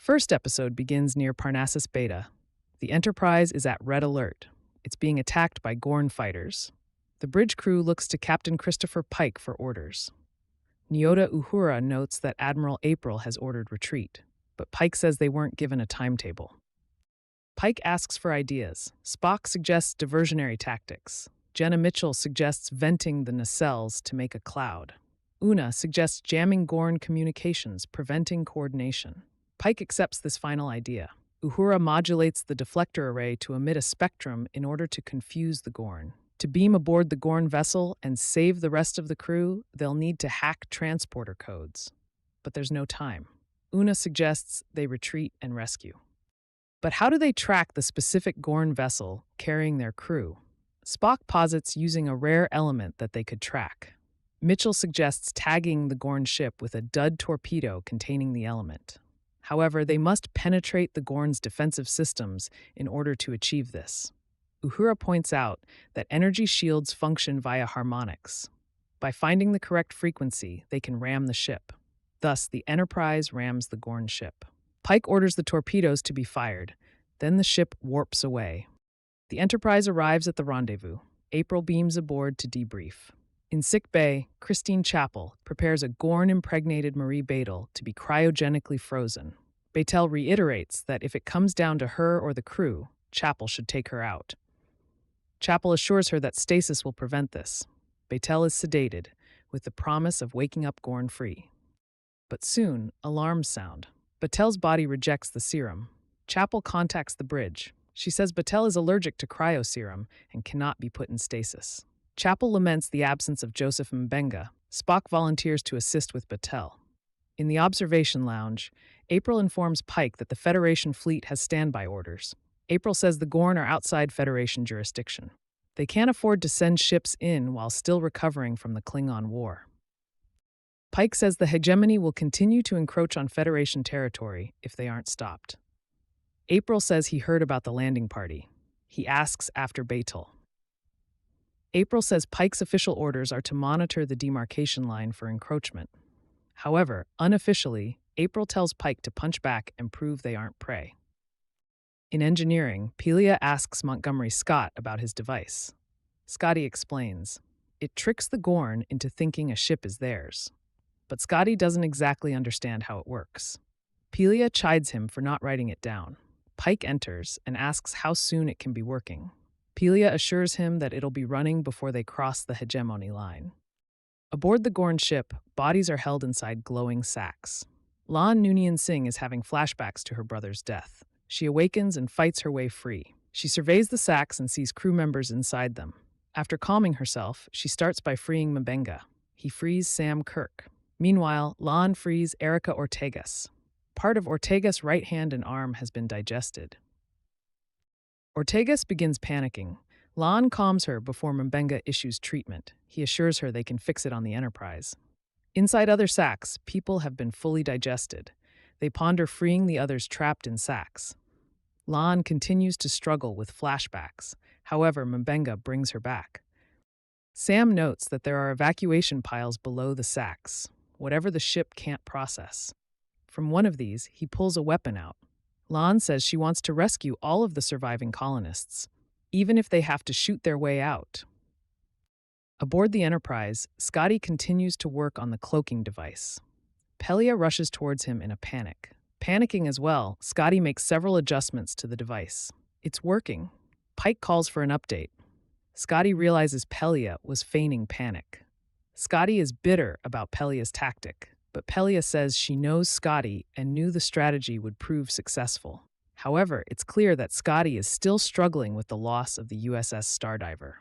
First episode begins near Parnassus Beta. The Enterprise is at red alert. It's being attacked by Gorn fighters. The bridge crew looks to Captain Christopher Pike for orders. Nyota Uhura notes that Admiral April has ordered retreat, but Pike says they weren't given a timetable. Pike asks for ideas. Spock suggests diversionary tactics. Jenna Mitchell suggests venting the nacelles to make a cloud. Una suggests jamming Gorn communications, preventing coordination. Pike accepts this final idea. Uhura modulates the deflector array to emit a spectrum in order to confuse the Gorn. To beam aboard the Gorn vessel and save the rest of the crew, they'll need to hack transporter codes. But there's no time. Una suggests they retreat and rescue. But how do they track the specific Gorn vessel carrying their crew? Spock posits using a rare element that they could track. Mitchell suggests tagging the Gorn ship with a dud torpedo containing the element. However, they must penetrate the Gorn's defensive systems in order to achieve this. Uhura points out that energy shields function via harmonics. By finding the correct frequency, they can ram the ship. Thus, the Enterprise rams the Gorn ship. Pike orders the torpedoes to be fired. Then the ship warps away. The Enterprise arrives at the rendezvous. April beams aboard to debrief. In sick bay, Chapel prepares a Gorn-impregnated Marie Badel to be cryogenically frozen. Batel reiterates that if it comes down to her or the crew, Chapel should take her out. Chapel assures her that stasis will prevent this. Batel is sedated, with the promise of waking up Gorn-free. But soon, alarms sound. Batel's body rejects the serum. Chapel contacts the bridge. She says Batel is allergic to cryoserum and cannot be put in stasis. Chapel laments the absence of Joseph Mbenga. Spock volunteers to assist with Batel. In the observation lounge, April informs Pike that the Federation fleet has standby orders. April says the Gorn are outside Federation jurisdiction. They can't afford to send ships in while still recovering from the Klingon War. Pike says the hegemony will continue to encroach on Federation territory if they aren't stopped. April says he heard about the landing party. He asks after Batel. April says Pike's official orders are to monitor the demarcation line for encroachment. However, unofficially, April tells Pike to punch back and prove they aren't prey. In engineering, Pelia asks Montgomery Scott about his device. Scotty explains, it tricks the Gorn into thinking a ship is theirs. But Scotty doesn't exactly understand how it works. Pelia chides him for not writing it down. Pike enters and asks how soon it can be working. Pelia assures him that it'll be running before they cross the hegemony line. Aboard the Gorn ship, bodies are held inside glowing sacks. Lan Noonien Singh is having flashbacks to her brother's death. She awakens and fights her way free. She surveys the sacks and sees crew members inside them. After calming herself, she starts by freeing Mbenga. He frees Sam Kirk. Meanwhile, Lan frees Erica Ortegas. Part of Ortegas' right hand and arm has been digested. Ortegas begins panicking. Lan calms her before Mbenga issues treatment. He assures her they can fix it on the Enterprise. Inside other sacks, people have been fully digested. They ponder freeing the others trapped in sacks. Lan continues to struggle with flashbacks. However, Mbenga brings her back. Sam notes that there are evacuation piles below the sacks, whatever the ship can't process. From one of these, he pulls a weapon out. Lan says she wants to rescue all of the surviving colonists, even if they have to shoot their way out. Aboard the Enterprise, Scotty continues to work on the cloaking device. Pelia rushes towards him in a panic. Panicking as well, Scotty makes several adjustments to the device. It's working. Pike calls for an update. Scotty realizes Pelia was feigning panic. Scotty is bitter about Pelia's tactic, but Pelia says she knows Scotty and knew the strategy would prove successful. However, it's clear that Scotty is still struggling with the loss of the USS Stardiver.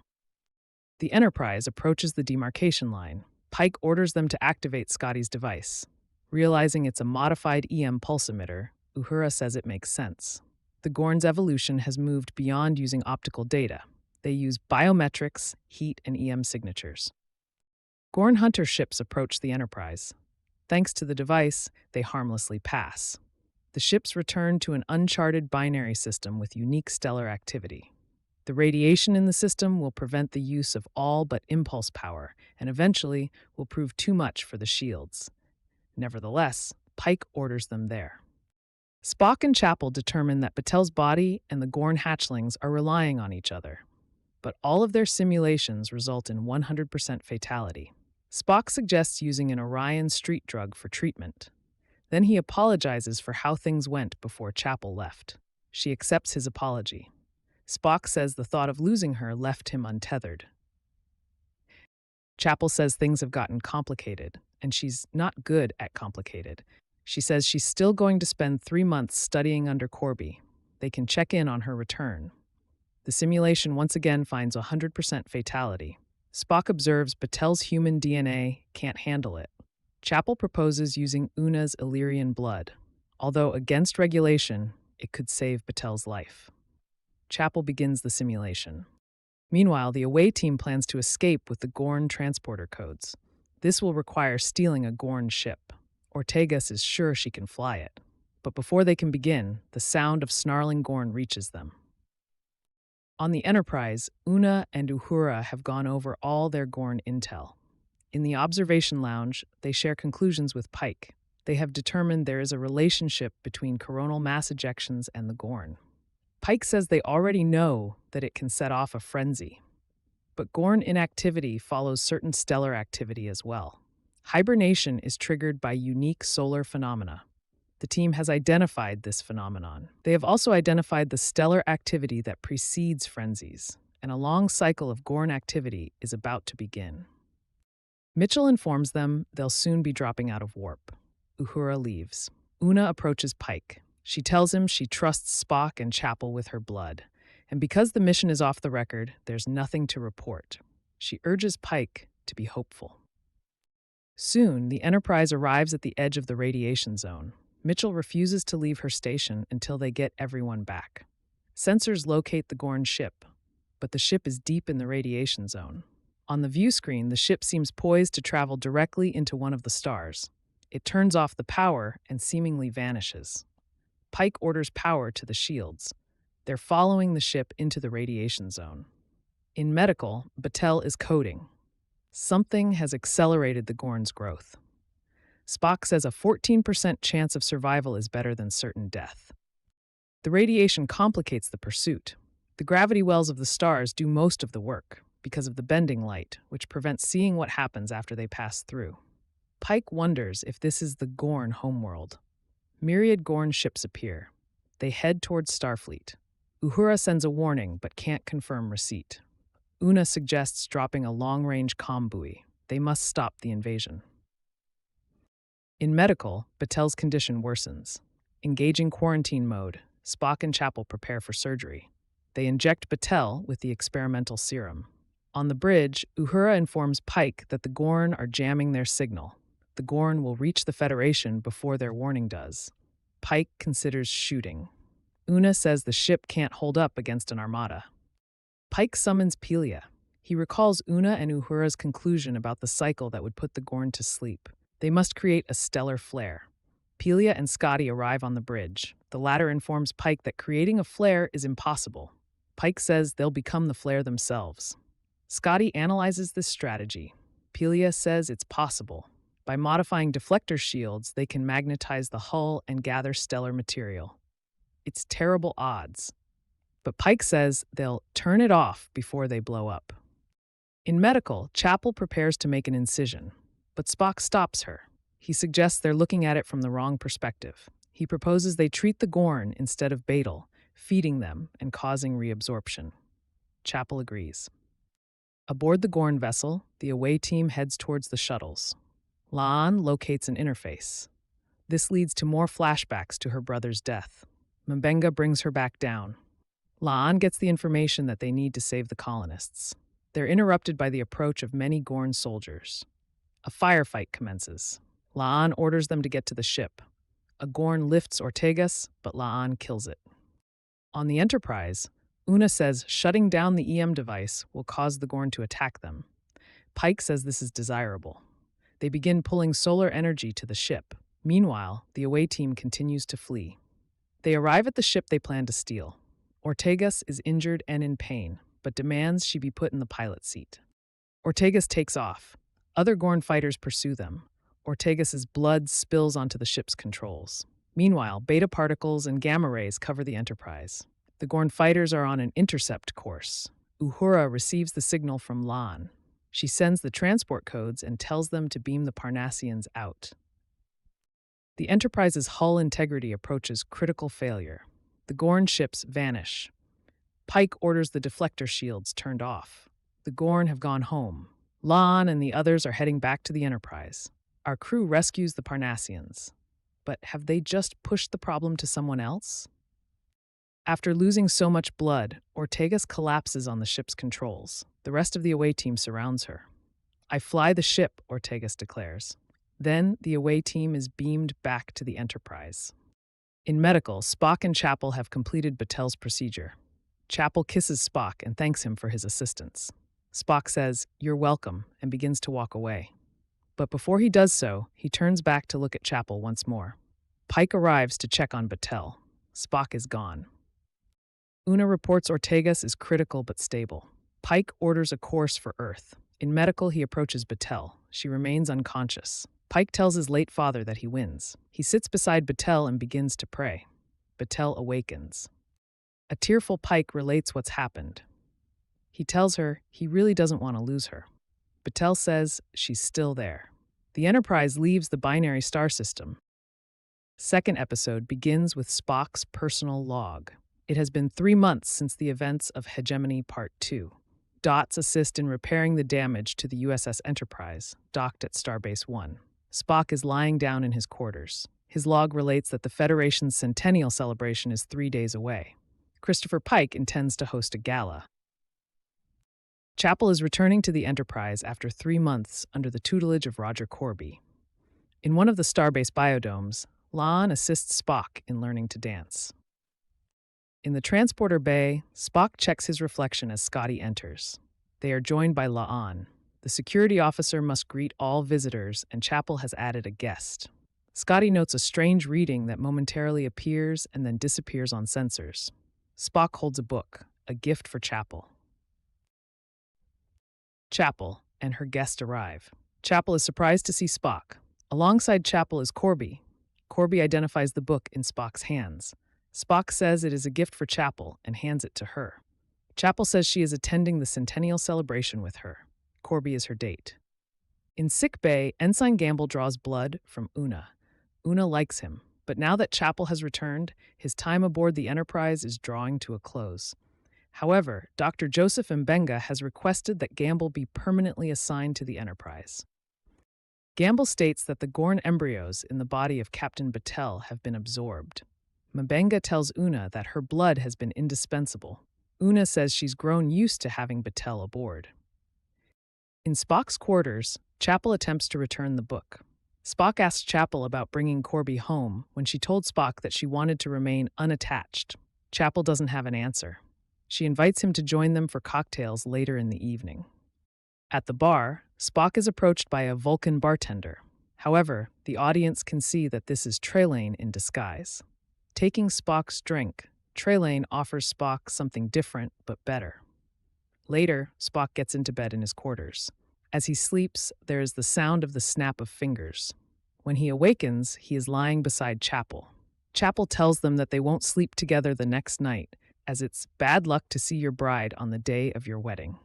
The Enterprise approaches the demarcation line. Pike orders them to activate Scotty's device. Realizing it's a modified EM pulse emitter, Uhura says it makes sense. The Gorn's evolution has moved beyond using optical data. They use biometrics, heat, and EM signatures. Gorn hunter ships approach the Enterprise. Thanks to the device, they harmlessly pass. The ships return to an uncharted binary system with unique stellar activity. The radiation in the system will prevent the use of all but impulse power, and eventually will prove too much for the shields. Nevertheless, Pike orders them there. Spock and Chapel determine that Batel's body and the Gorn hatchlings are relying on each other, but all of their simulations result in 100% fatality. Spock suggests using an Orion street drug for treatment. Then he apologizes for how things went before Chapel left. She accepts his apology. Spock says the thought of losing her left him untethered. Chapel says things have gotten complicated, and she's not good at complicated. She says she's still going to spend 3 months studying under Corby. They can check in on her return. The simulation once again finds 100% fatality. Spock observes Batel's human DNA can't handle it. Chapel proposes using Una's Illyrian blood. Although against regulation, it could save Batel's life. Chapel begins the simulation. Meanwhile, the away team plans to escape with the Gorn transporter codes. This will require stealing a Gorn ship. Ortegas is sure she can fly it. But before they can begin, the sound of snarling Gorn reaches them. On the Enterprise, Una and Uhura have gone over all their Gorn intel. In the observation lounge, they share conclusions with Pike. They have determined there is a relationship between coronal mass ejections and the Gorn. Pike says they already know that it can set off a frenzy. But Gorn inactivity follows certain stellar activity as well. Hibernation is triggered by unique solar phenomena. The team has identified this phenomenon. They have also identified the stellar activity that precedes frenzies, and a long cycle of Gorn activity is about to begin. Mitchell informs them they'll soon be dropping out of warp. Uhura leaves. Una approaches Pike. She tells him she trusts Spock and Chapel with her blood, and because the mission is off the record, there's nothing to report. She urges Pike to be hopeful. Soon, the Enterprise arrives at the edge of the radiation zone. Mitchell refuses to leave her station until they get everyone back. Sensors locate the Gorn ship, but the ship is deep in the radiation zone. On the view screen, the ship seems poised to travel directly into one of the stars. It turns off the power and seemingly vanishes. Pike orders power to the shields. They're following the ship into the radiation zone. In medical, Batel is coding. Something has accelerated the Gorn's growth. Spock says a 14% chance of survival is better than certain death. The radiation complicates the pursuit. The gravity wells of the stars do most of the work because of the bending light, which prevents seeing what happens after they pass through. Pike wonders if this is the Gorn homeworld. Myriad Gorn ships appear. They head towards Starfleet. Uhura sends a warning but can't confirm receipt. Una suggests dropping a long-range comm buoy. They must stop the invasion. In medical, Batel's condition worsens. Engaging quarantine mode, Spock and Chapel prepare for surgery. They inject Batel with the experimental serum. On the bridge, Uhura informs Pike that the Gorn are jamming their signal. The Gorn will reach the Federation before their warning does. Pike considers shooting. Una says the ship can't hold up against an armada. Pike summons Pelia. He recalls Una and Uhura's conclusion about the cycle that would put the Gorn to sleep. They must create a stellar flare. Pelia and Scotty arrive on the bridge. The latter informs Pike that creating a flare is impossible. Pike says they'll become the flare themselves. Scotty analyzes this strategy. Pelia says it's possible. By modifying deflector shields, they can magnetize the hull and gather stellar material. It's terrible odds. But Pike says they'll turn it off before they blow up. In medical, Chapel prepares to make an incision, but Spock stops her. He suggests they're looking at it from the wrong perspective. He proposes they treat the Gorn instead of Batel, feeding them and causing reabsorption. Chapel agrees. Aboard the Gorn vessel, the away team heads towards the shuttles. La'an locates an interface. This leads to more flashbacks to her brother's death. M'Benga brings her back down. La'an gets the information that they need to save the colonists. They're interrupted by the approach of many Gorn soldiers. A firefight commences. La'an orders them to get to the ship. A Gorn lifts Ortegas, but La'an kills it. On the Enterprise, Una says shutting down the EM device will cause the Gorn to attack them. Pike says this is desirable. They begin pulling solar energy to the ship. Meanwhile, the away team continues to flee. They arrive at the ship they plan to steal. Ortegas is injured and in pain, but demands she be put in the pilot seat. Ortegas takes off. Other Gorn fighters pursue them. Ortegas's blood spills onto the ship's controls. Meanwhile, beta particles and gamma rays cover the Enterprise. The Gorn fighters are on an intercept course. Uhura receives the signal from Lan. She sends the transport codes and tells them to beam the Parnassians out. The Enterprise's hull integrity approaches critical failure. The Gorn ships vanish. Pike orders the deflector shields turned off. The Gorn have gone home. Lan and the others are heading back to the Enterprise. Our crew rescues the Parnassians. But have they just pushed the problem to someone else? After losing so much blood, Ortegas collapses on the ship's controls. The rest of the away team surrounds her. "I fly the ship," Ortegas declares. Then the away team is beamed back to the Enterprise. In medical, Spock and Chapel have completed Batel's procedure. Chapel kisses Spock and thanks him for his assistance. Spock says, "You're welcome," and begins to walk away. But before he does so, he turns back to look at Chapel once more. Pike arrives to check on Batel. Spock is gone. Una reports Ortegas is critical but stable. Pike orders a course for Earth. In medical, he approaches Batel. She remains unconscious. Pike tells his late father that he wins. He sits beside Batel and begins to pray. Batel awakens. A tearful Pike relates what's happened. He tells her he really doesn't want to lose her. Batel says she's still there. The Enterprise leaves the binary star system. Second episode begins with Spock's personal log. It has been 3 months since the events of Hegemony Part 2. Dots assist in repairing the damage to the USS Enterprise, docked at Starbase 1. Spock is lying down in his quarters. His log relates that the Federation's centennial celebration is 3 days away. Christopher Pike intends to host a gala. Chapel is returning to the Enterprise after 3 months under the tutelage of Roger Corby. In one of the Starbase biodomes, Lan assists Spock in learning to dance. In the transporter bay, Spock checks his reflection as Scotty enters. They are joined by La'an. The security officer must greet all visitors, and Chapel has added a guest. Scotty notes a strange reading that momentarily appears and then disappears on sensors. Spock holds a book, a gift for Chapel. Chapel and her guest arrive. Chapel is surprised to see Spock. Alongside Chapel is Corby. Corby identifies the book in Spock's hands. Spock says it is a gift for Chapel and hands it to her. Chapel says she is attending the centennial celebration with her. Corby is her date. In sick bay, Ensign Gamble draws blood from Una. Una likes him, but now that Chapel has returned, his time aboard the Enterprise is drawing to a close. However, Dr. Joseph Mbenga has requested that Gamble be permanently assigned to the Enterprise. Gamble states that the Gorn embryos in the body of Captain Batel have been absorbed. Mbenga tells Una that her blood has been indispensable. Una says she's grown used to having Batel aboard. In Spock's quarters, Chapel attempts to return the book. Spock asks Chapel about bringing Corby home when she told Spock that she wanted to remain unattached. Chapel doesn't have an answer. She invites him to join them for cocktails later in the evening. At the bar, Spock is approached by a Vulcan bartender. However, the audience can see that this is Trelane in disguise. Taking Spock's drink, Trelane offers Spock something different but better. Later, Spock gets into bed in his quarters. As he sleeps, there is the sound of the snap of fingers. When he awakens, he is lying beside Chapel. Chapel tells them that they won't sleep together the next night, as it's bad luck to see your bride on the day of your wedding.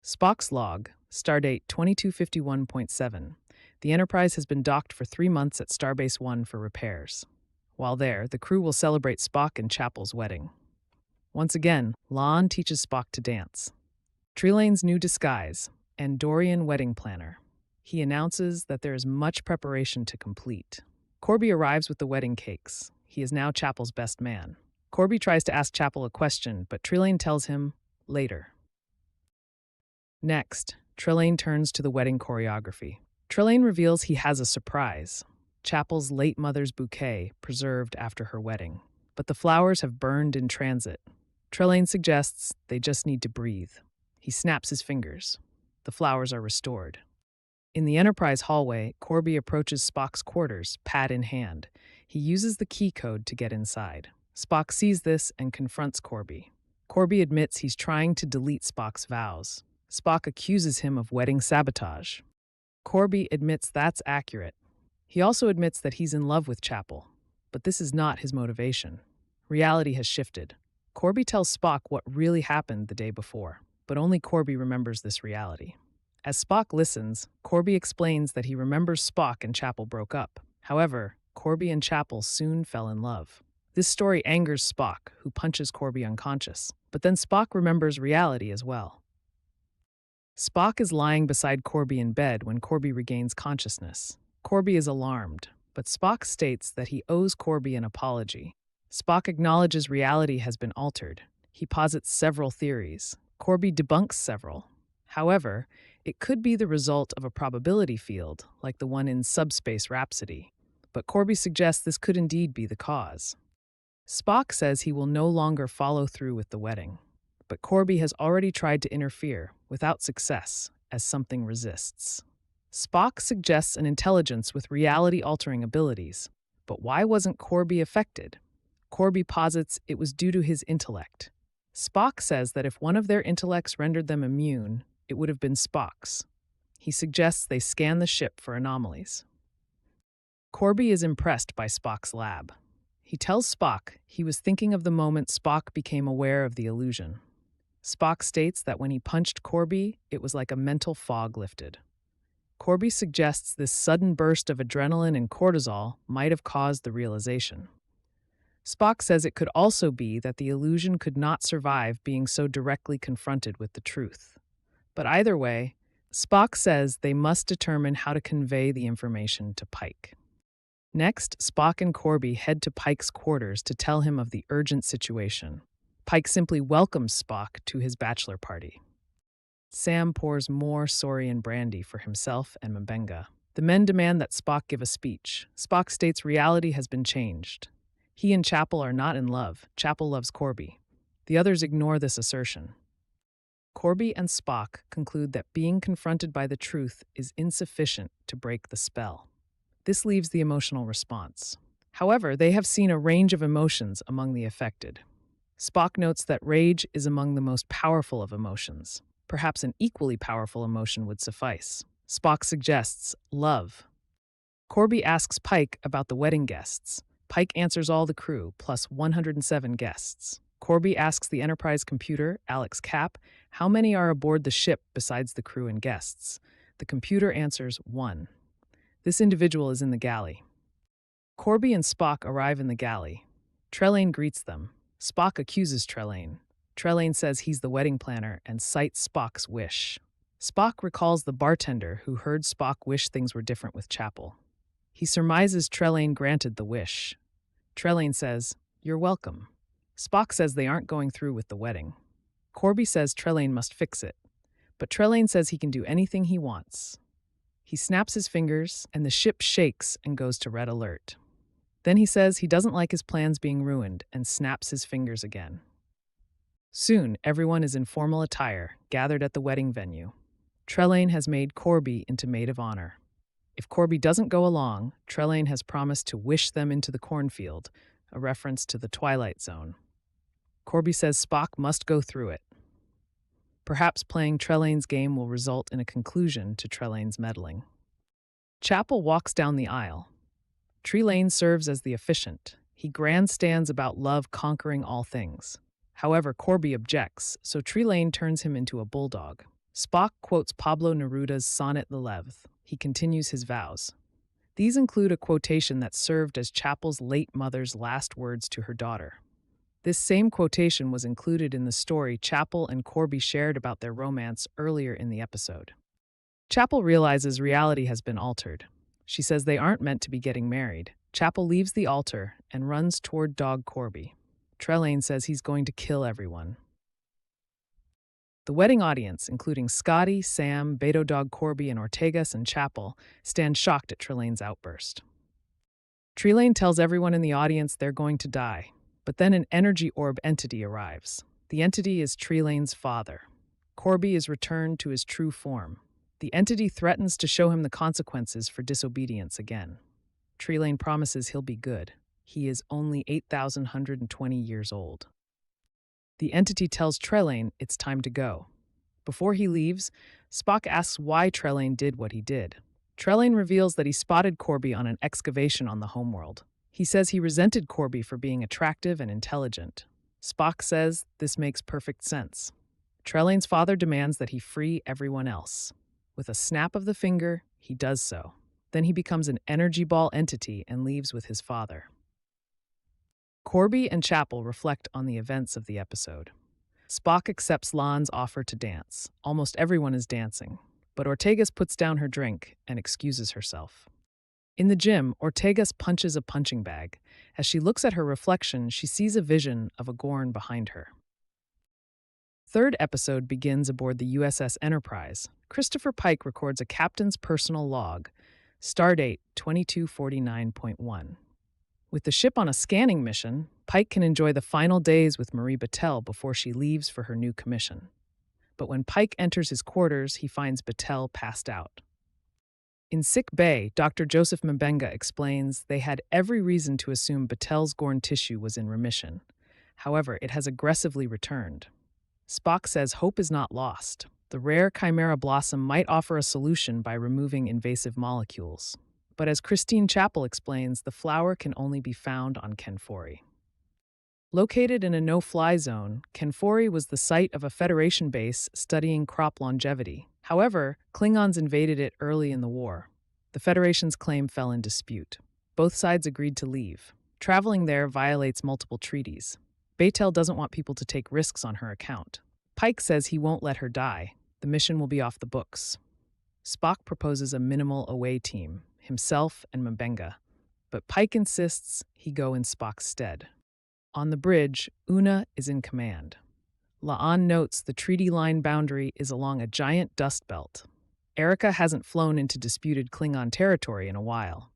Spock's log, stardate 2251.7. The Enterprise has been docked for 3 months at Starbase 1 for repairs. While there, the crew will celebrate Spock and Chapel's wedding. Once again, La'an teaches Spock to dance. Trelane's new disguise, Andorian wedding planner. He announces that there is much preparation to complete. Corby arrives with the wedding cakes. He is now Chapel's best man. Corby tries to ask Chapel a question, but Trelane tells him, later. Next, Trelane turns to the wedding choreography. Trelane reveals he has a surprise. Chapel's late mother's bouquet, preserved after her wedding. But the flowers have burned in transit. Trelane suggests they just need to breathe. He snaps his fingers. The flowers are restored. In the Enterprise hallway, Corby approaches Spock's quarters, pad in hand. He uses the key code to get inside. Spock sees this and confronts Corby. Corby admits he's trying to delete Spock's vows. Spock accuses him of wedding sabotage. Corby admits that's accurate. He also admits that he's in love with Chapel. But this is not his motivation. Reality has shifted. Corby tells Spock what really happened the day before, but only Corby remembers this reality. As Spock listens, Corby explains that he remembers Spock and Chapel broke up. However, Corby and Chapel soon fell in love. This story angers Spock, who punches Corby unconscious. But then Spock remembers reality as well. Spock is lying beside Corby in bed when Corby regains consciousness. Corby is alarmed, but Spock states that he owes Corby an apology. Spock acknowledges reality has been altered. He posits several theories. Corby debunks several. However, it could be the result of a probability field, like the one in Subspace Rhapsody. But Corby suggests this could indeed be the cause. Spock says he will no longer follow through with the wedding. But Corby has already tried to interfere, without success, as something resists. Spock suggests an intelligence with reality-altering abilities. But why wasn't Corby affected? Corby posits it was due to his intellect. Spock says that if one of their intellects rendered them immune, it would have been Spock's. He suggests they scan the ship for anomalies. Corby is impressed by Spock's lab. He tells Spock he was thinking of the moment Spock became aware of the illusion. Spock states that when he punched Corby, it was like a mental fog lifted. Corby suggests this sudden burst of adrenaline and cortisol might have caused the realization. Spock says it could also be that the illusion could not survive being so directly confronted with the truth. But either way, Spock says they must determine how to convey the information to Pike. Next, Spock and Corby head to Pike's quarters to tell him of the urgent situation. Pike simply welcomes Spock to his bachelor party. Sam pours more Saurian brandy for himself and Mbenga. The men demand that Spock give a speech. Spock states reality has been changed. He and Chapel are not in love. Chapel loves Corby. The others ignore this assertion. Corby and Spock conclude that being confronted by the truth is insufficient to break the spell. This leaves the emotional response. However, they have seen a range of emotions among the affected. Spock notes that rage is among the most powerful of emotions. Perhaps an equally powerful emotion would suffice. Spock suggests love. Corby asks Pike about the wedding guests. Pike answers all the crew, plus 107 guests. Corby asks the Enterprise computer, Alex Cap, how many are aboard the ship besides the crew and guests. The computer answers 1. This individual is in the galley. Corby and Spock arrive in the galley. Trelane greets them. Spock accuses Trelane. Trelane says he's the wedding planner and cites Spock's wish. Spock recalls the bartender who heard Spock wish things were different with Chapel. He surmises Trelane granted the wish. Trelane says, "You're welcome." Spock says they aren't going through with the wedding. Corby says Trelane must fix it. But Trelane says he can do anything he wants. He snaps his fingers, and the ship shakes and goes to red alert. Then he says he doesn't like his plans being ruined and snaps his fingers again. Soon, everyone is in formal attire, gathered at the wedding venue. Trelane has made Corby into maid of honor. If Corby doesn't go along, Trelane has promised to wish them into the cornfield, a reference to the Twilight Zone. Corby says Spock must go through it. Perhaps playing Trelane's game will result in a conclusion to Trelane's meddling. Chapel walks down the aisle. Trelane serves as the officiant. He grandstands about love conquering all things. However, Corby objects, so Trelane turns him into a bulldog. Spock quotes Pablo Neruda's Sonnet L'Elève. He continues his vows. These include a quotation that served as Chapel's late mother's last words to her daughter. This same quotation was included in the story Chapel and Corby shared about their romance earlier in the episode. Chapel realizes reality has been altered. She says they aren't meant to be getting married. Chapel leaves the altar and runs toward dog Corby. Trelane says he's going to kill everyone. The wedding audience, including Scotty, Sam, Beto Dog Corby, and Ortegas and Chapel, stand shocked at Trelane's outburst. Trelane tells everyone in the audience they're going to die. But then an energy orb entity arrives. The entity is Trelane's father. Corby is returned to his true form. The entity threatens to show him the consequences for disobedience again. Trelane promises he'll be good. He is only 8,120 years old. The entity tells Trelane it's time to go. Before he leaves, Spock asks why Trelane did what he did. Trelane reveals that he spotted Corby on an excavation on the homeworld. He says he resented Corby for being attractive and intelligent. Spock says this makes perfect sense. Trelane's father demands that he free everyone else. With a snap of the finger, he does so. Then he becomes an energy ball entity and leaves with his father. Corby and Chapel reflect on the events of the episode. Spock accepts Lan's offer to dance. Almost everyone is dancing, but Ortegas puts down her drink and excuses herself. In the gym, Ortegas punches a punching bag. As she looks at her reflection, she sees a vision of a Gorn behind her. Third episode begins aboard the USS Enterprise. Christopher Pike records a captain's personal log, stardate 2249.1. With the ship on a scanning mission, Pike can enjoy the final days with Marie Battelle before she leaves for her new commission. But when Pike enters his quarters, he finds Battelle passed out. In sick bay, Dr. Joseph Mbenga explains they had every reason to assume Battelle's Gorn tissue was in remission. However, it has aggressively returned. Spock says hope is not lost. The rare Chimera blossom might offer a solution by removing invasive molecules. But as Christine Chapel explains, the flower can only be found on Kenfori. Located in a no-fly zone, Kenfori was the site of a Federation base studying crop longevity. However, Klingons invaded it early in the war. The Federation's claim fell in dispute. Both sides agreed to leave. Traveling there violates multiple treaties. Battelle doesn't want people to take risks on her account. Pike says he won't let her die. The mission will be off the books. Spock proposes a minimal away team, himself and Mbenga, but Pike insists he go in Spock's stead. On the bridge, Una is in command. La'an notes the treaty line boundary is along a giant dust belt. Erica hasn't flown into disputed Klingon territory in a while.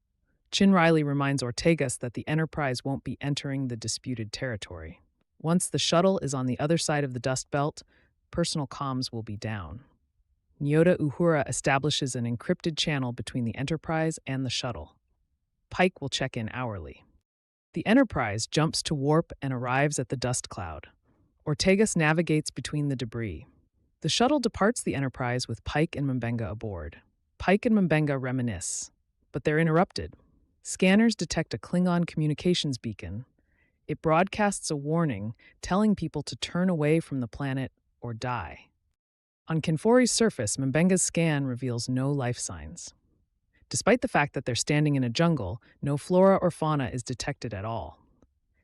Chin Riley reminds Ortegas that the Enterprise won't be entering the disputed territory. Once the shuttle is on the other side of the dust belt, personal comms will be down. Nyota Uhura establishes an encrypted channel between the Enterprise and the shuttle. Pike will check in hourly. The Enterprise jumps to warp and arrives at the dust cloud. Ortegas navigates between the debris. The shuttle departs the Enterprise with Pike and Mbenga aboard. Pike and Mbenga reminisce, but they're interrupted. Scanners detect a Klingon communications beacon. It broadcasts a warning telling people to turn away from the planet or die. On Kenfori's surface, Mbenga's scan reveals no life signs. Despite the fact that they're standing in a jungle, no flora or fauna is detected at all.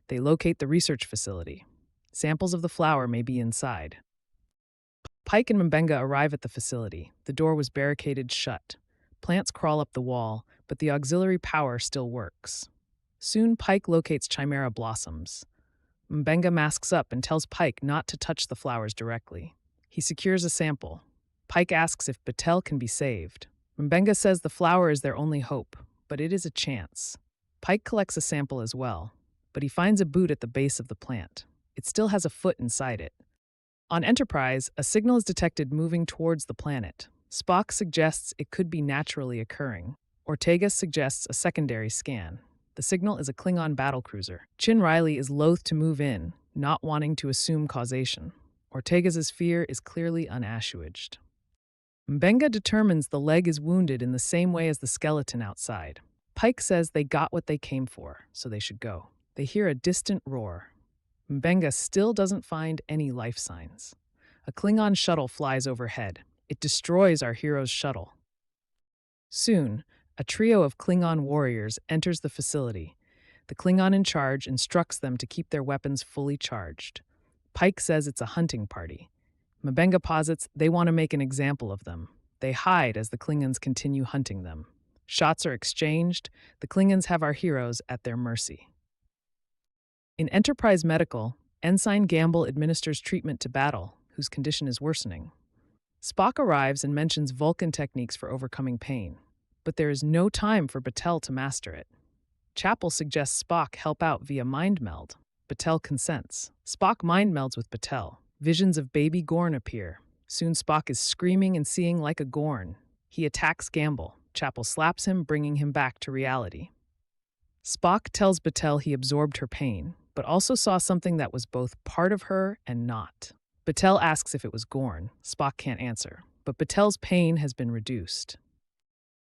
They locate the research facility. Samples of the flower may be inside. Pike and Mbenga arrive at the facility. The door was barricaded shut. Plants crawl up the wall, but the auxiliary power still works. Soon, Pike locates Chimera blossoms. Mbenga masks up and tells Pike not to touch the flowers directly. He secures a sample. Pike asks if Battelle can be saved. Mbenga says the flower is their only hope, but it is a chance. Pike collects a sample as well, but he finds a boot at the base of the plant. It still has a foot inside it. On Enterprise, a signal is detected moving towards the planet. Spock suggests it could be naturally occurring. Ortegas suggests a secondary scan. The signal is a Klingon battlecruiser. Chin Riley is loath to move in, not wanting to assume causation. Ortegas' fear is clearly unassuaged. Mbenga determines the leg is wounded in the same way as the skeleton outside. Pike says they got what they came for, so they should go. They hear a distant roar. Mbenga still doesn't find any life signs. A Klingon shuttle flies overhead. It destroys our hero's shuttle. Soon, a trio of Klingon warriors enters the facility. The Klingon in charge instructs them to keep their weapons fully charged. Pike says it's a hunting party. Mbenga posits they want to make an example of them. They hide as the Klingons continue hunting them. Shots are exchanged. The Klingons have our heroes at their mercy. In Enterprise Medical, Ensign Gamble administers treatment to Battle, whose condition is worsening. Spock arrives and mentions Vulcan techniques for overcoming pain, but there is no time for Battelle to master it. Chapel suggests Spock help out via mind meld. Battelle consents. Spock mind melds with Battelle. Visions of baby Gorn appear. Soon Spock is screaming and seeing like a Gorn. He attacks Gamble. Chapel slaps him, bringing him back to reality. Spock tells Battelle he absorbed her pain, but also saw something that was both part of her and not. Battelle asks if it was Gorn. Spock can't answer, but Battelle's pain has been reduced.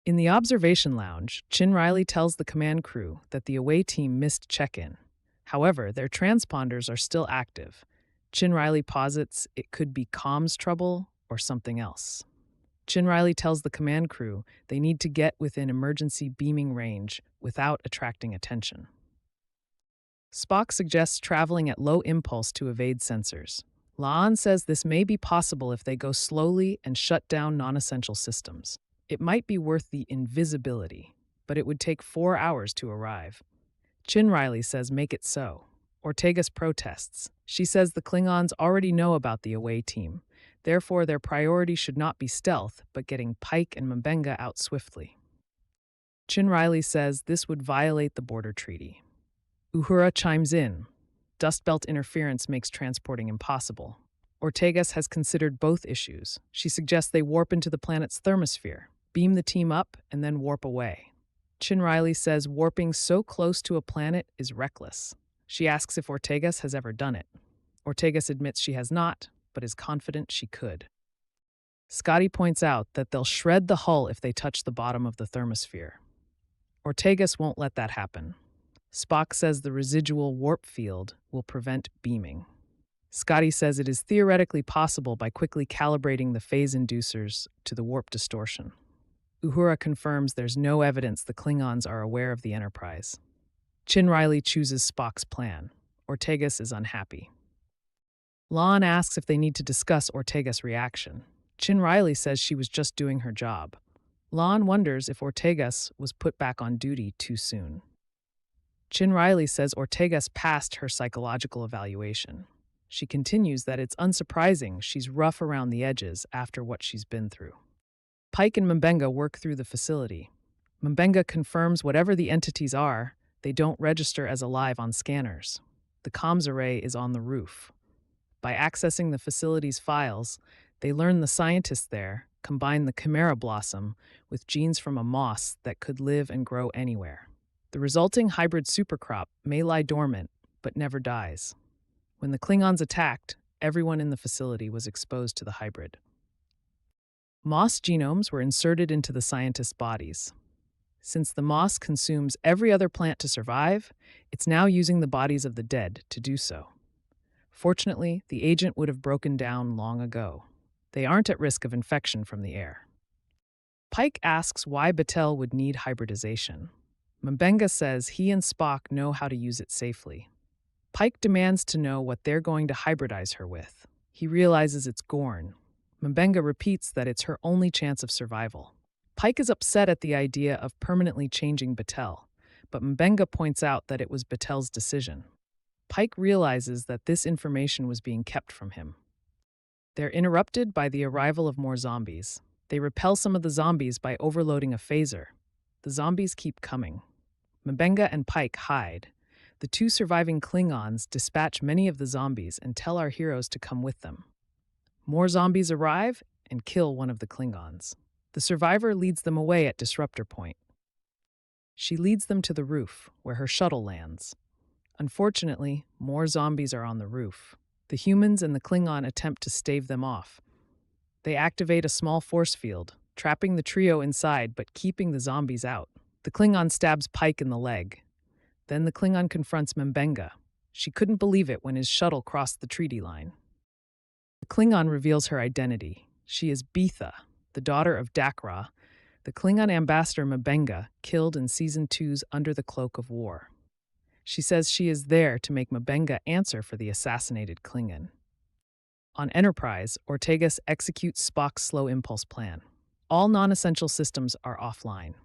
In the observation lounge, Chin Riley tells the command crew that the away team missed check-in. However, their transponders are still active. Chin Riley posits it could be comms trouble or something else. Chin Riley tells the command crew they need to get within emergency beaming range without attracting attention. Spock suggests traveling at low impulse to evade sensors. La'an says this may be possible if they go slowly and shut down non-essential systems. It might be worth the invisibility, but it would take 4 hours to arrive. Chin Riley says make it so. Ortegas protests. She says the Klingons already know about the away team. Therefore, their priority should not be stealth, but getting Pike and M'Benga out swiftly. Chin Riley says this would violate the border treaty. Uhura chimes in. Dust belt interference makes transporting impossible. Ortegas has considered both issues. She suggests they warp into the planet's thermosphere, beam the team up, and then warp away. Chin Riley says warping so close to a planet is reckless. She asks if Ortegas has ever done it. Ortegas admits she has not, but is confident she could. Scotty points out that they'll shred the hull if they touch the bottom of the thermosphere. Ortegas won't let that happen. Spock says the residual warp field will prevent beaming. Scotty says it is theoretically possible by quickly calibrating the phase inducers to the warp distortion. Uhura confirms there's no evidence the Klingons are aware of the Enterprise. Chin Riley chooses Spock's plan. Ortegas is unhappy. La'an asks if they need to discuss Ortegas' reaction. Chin Riley says she was just doing her job. La'an wonders if Ortegas was put back on duty too soon. Chin Riley says Ortegas passed her psychological evaluation. She continues that it's unsurprising she's rough around the edges after what she's been through. Pike and M'Benga work through the facility. M'Benga confirms whatever the entities are, they don't register as alive on scanners. The comms array is on the roof. By accessing the facility's files, they learn the scientists there combine the Chimera blossom with genes from a moss that could live and grow anywhere. The resulting hybrid supercrop may lie dormant, but never dies. When the Klingons attacked, everyone in the facility was exposed to the hybrid. Moss genomes were inserted into the scientists' bodies. Since the moss consumes every other plant to survive, it's now using the bodies of the dead to do so. Fortunately, the agent would have broken down long ago. They aren't at risk of infection from the air. Pike asks why Batel would need hybridization. M'Benga says he and Spock know how to use it safely. Pike demands to know what they're going to hybridize her with. He realizes it's Gorn. M'Benga repeats that it's her only chance of survival. Pike is upset at the idea of permanently changing Batel, but M'Benga points out that it was Batel's decision. Pike realizes that this information was being kept from him. They're interrupted by the arrival of more zombies. They repel some of the zombies by overloading a phaser. The zombies keep coming. M'Benga and Pike hide. The two surviving Klingons dispatch many of the zombies and tell our heroes to come with them. More zombies arrive and kill one of the Klingons. The survivor leads them away at Disruptor Point. She leads them to the roof, where her shuttle lands. Unfortunately, more zombies are on the roof. The humans and the Klingon attempt to stave them off. They activate a small force field, trapping the trio inside but keeping the zombies out. The Klingon stabs Pike in the leg. Then the Klingon confronts M'Benga. She couldn't believe it when his shuttle crossed the treaty line. The Klingon reveals her identity. She is Betha, the daughter of Dakra, the Klingon ambassador M'Benga killed in Season 2's Under the Cloak of War. She says she is there to make M'Benga answer for the assassinated Klingon. On Enterprise, Ortegas executes Spock's slow impulse plan. All non-essential systems are offline.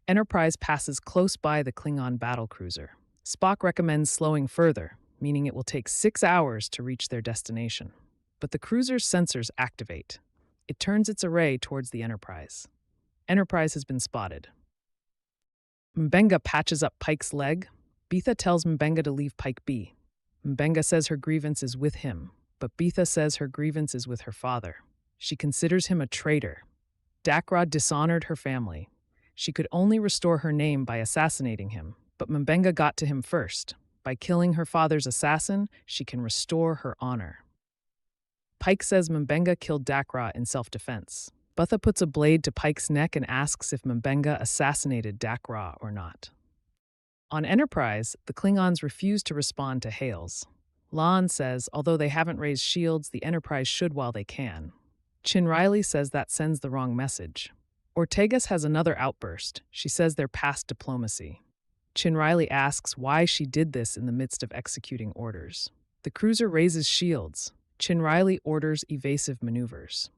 Enterprise passes close by the Klingon battlecruiser. Spock recommends slowing further, meaning it will take 6 hours to reach their destination. But the cruiser's sensors activate. It turns its array towards the Enterprise. Enterprise has been spotted. M'Benga patches up Pike's leg. Betha tells M'Benga to leave Pike be. M'Benga says her grievance is with him, but Betha says her grievance is with her father. She considers him a traitor. Dakra dishonored her family. She could only restore her name by assassinating him, but M'Benga got to him first. By killing her father's assassin, she can restore her honor. Pike says M'Benga killed Dakra in self-defense, Butha puts a blade to Pike's neck and asks if Mbenga assassinated Dakra or not. On Enterprise, the Klingons refuse to respond to hails. La'an says, although they haven't raised shields, the Enterprise should while they can. Chin Riley says that sends the wrong message. Ortegas has another outburst. She says they're past diplomacy. Chin Riley asks why she did this in the midst of executing orders. The cruiser raises shields. Chin Riley orders evasive maneuvers.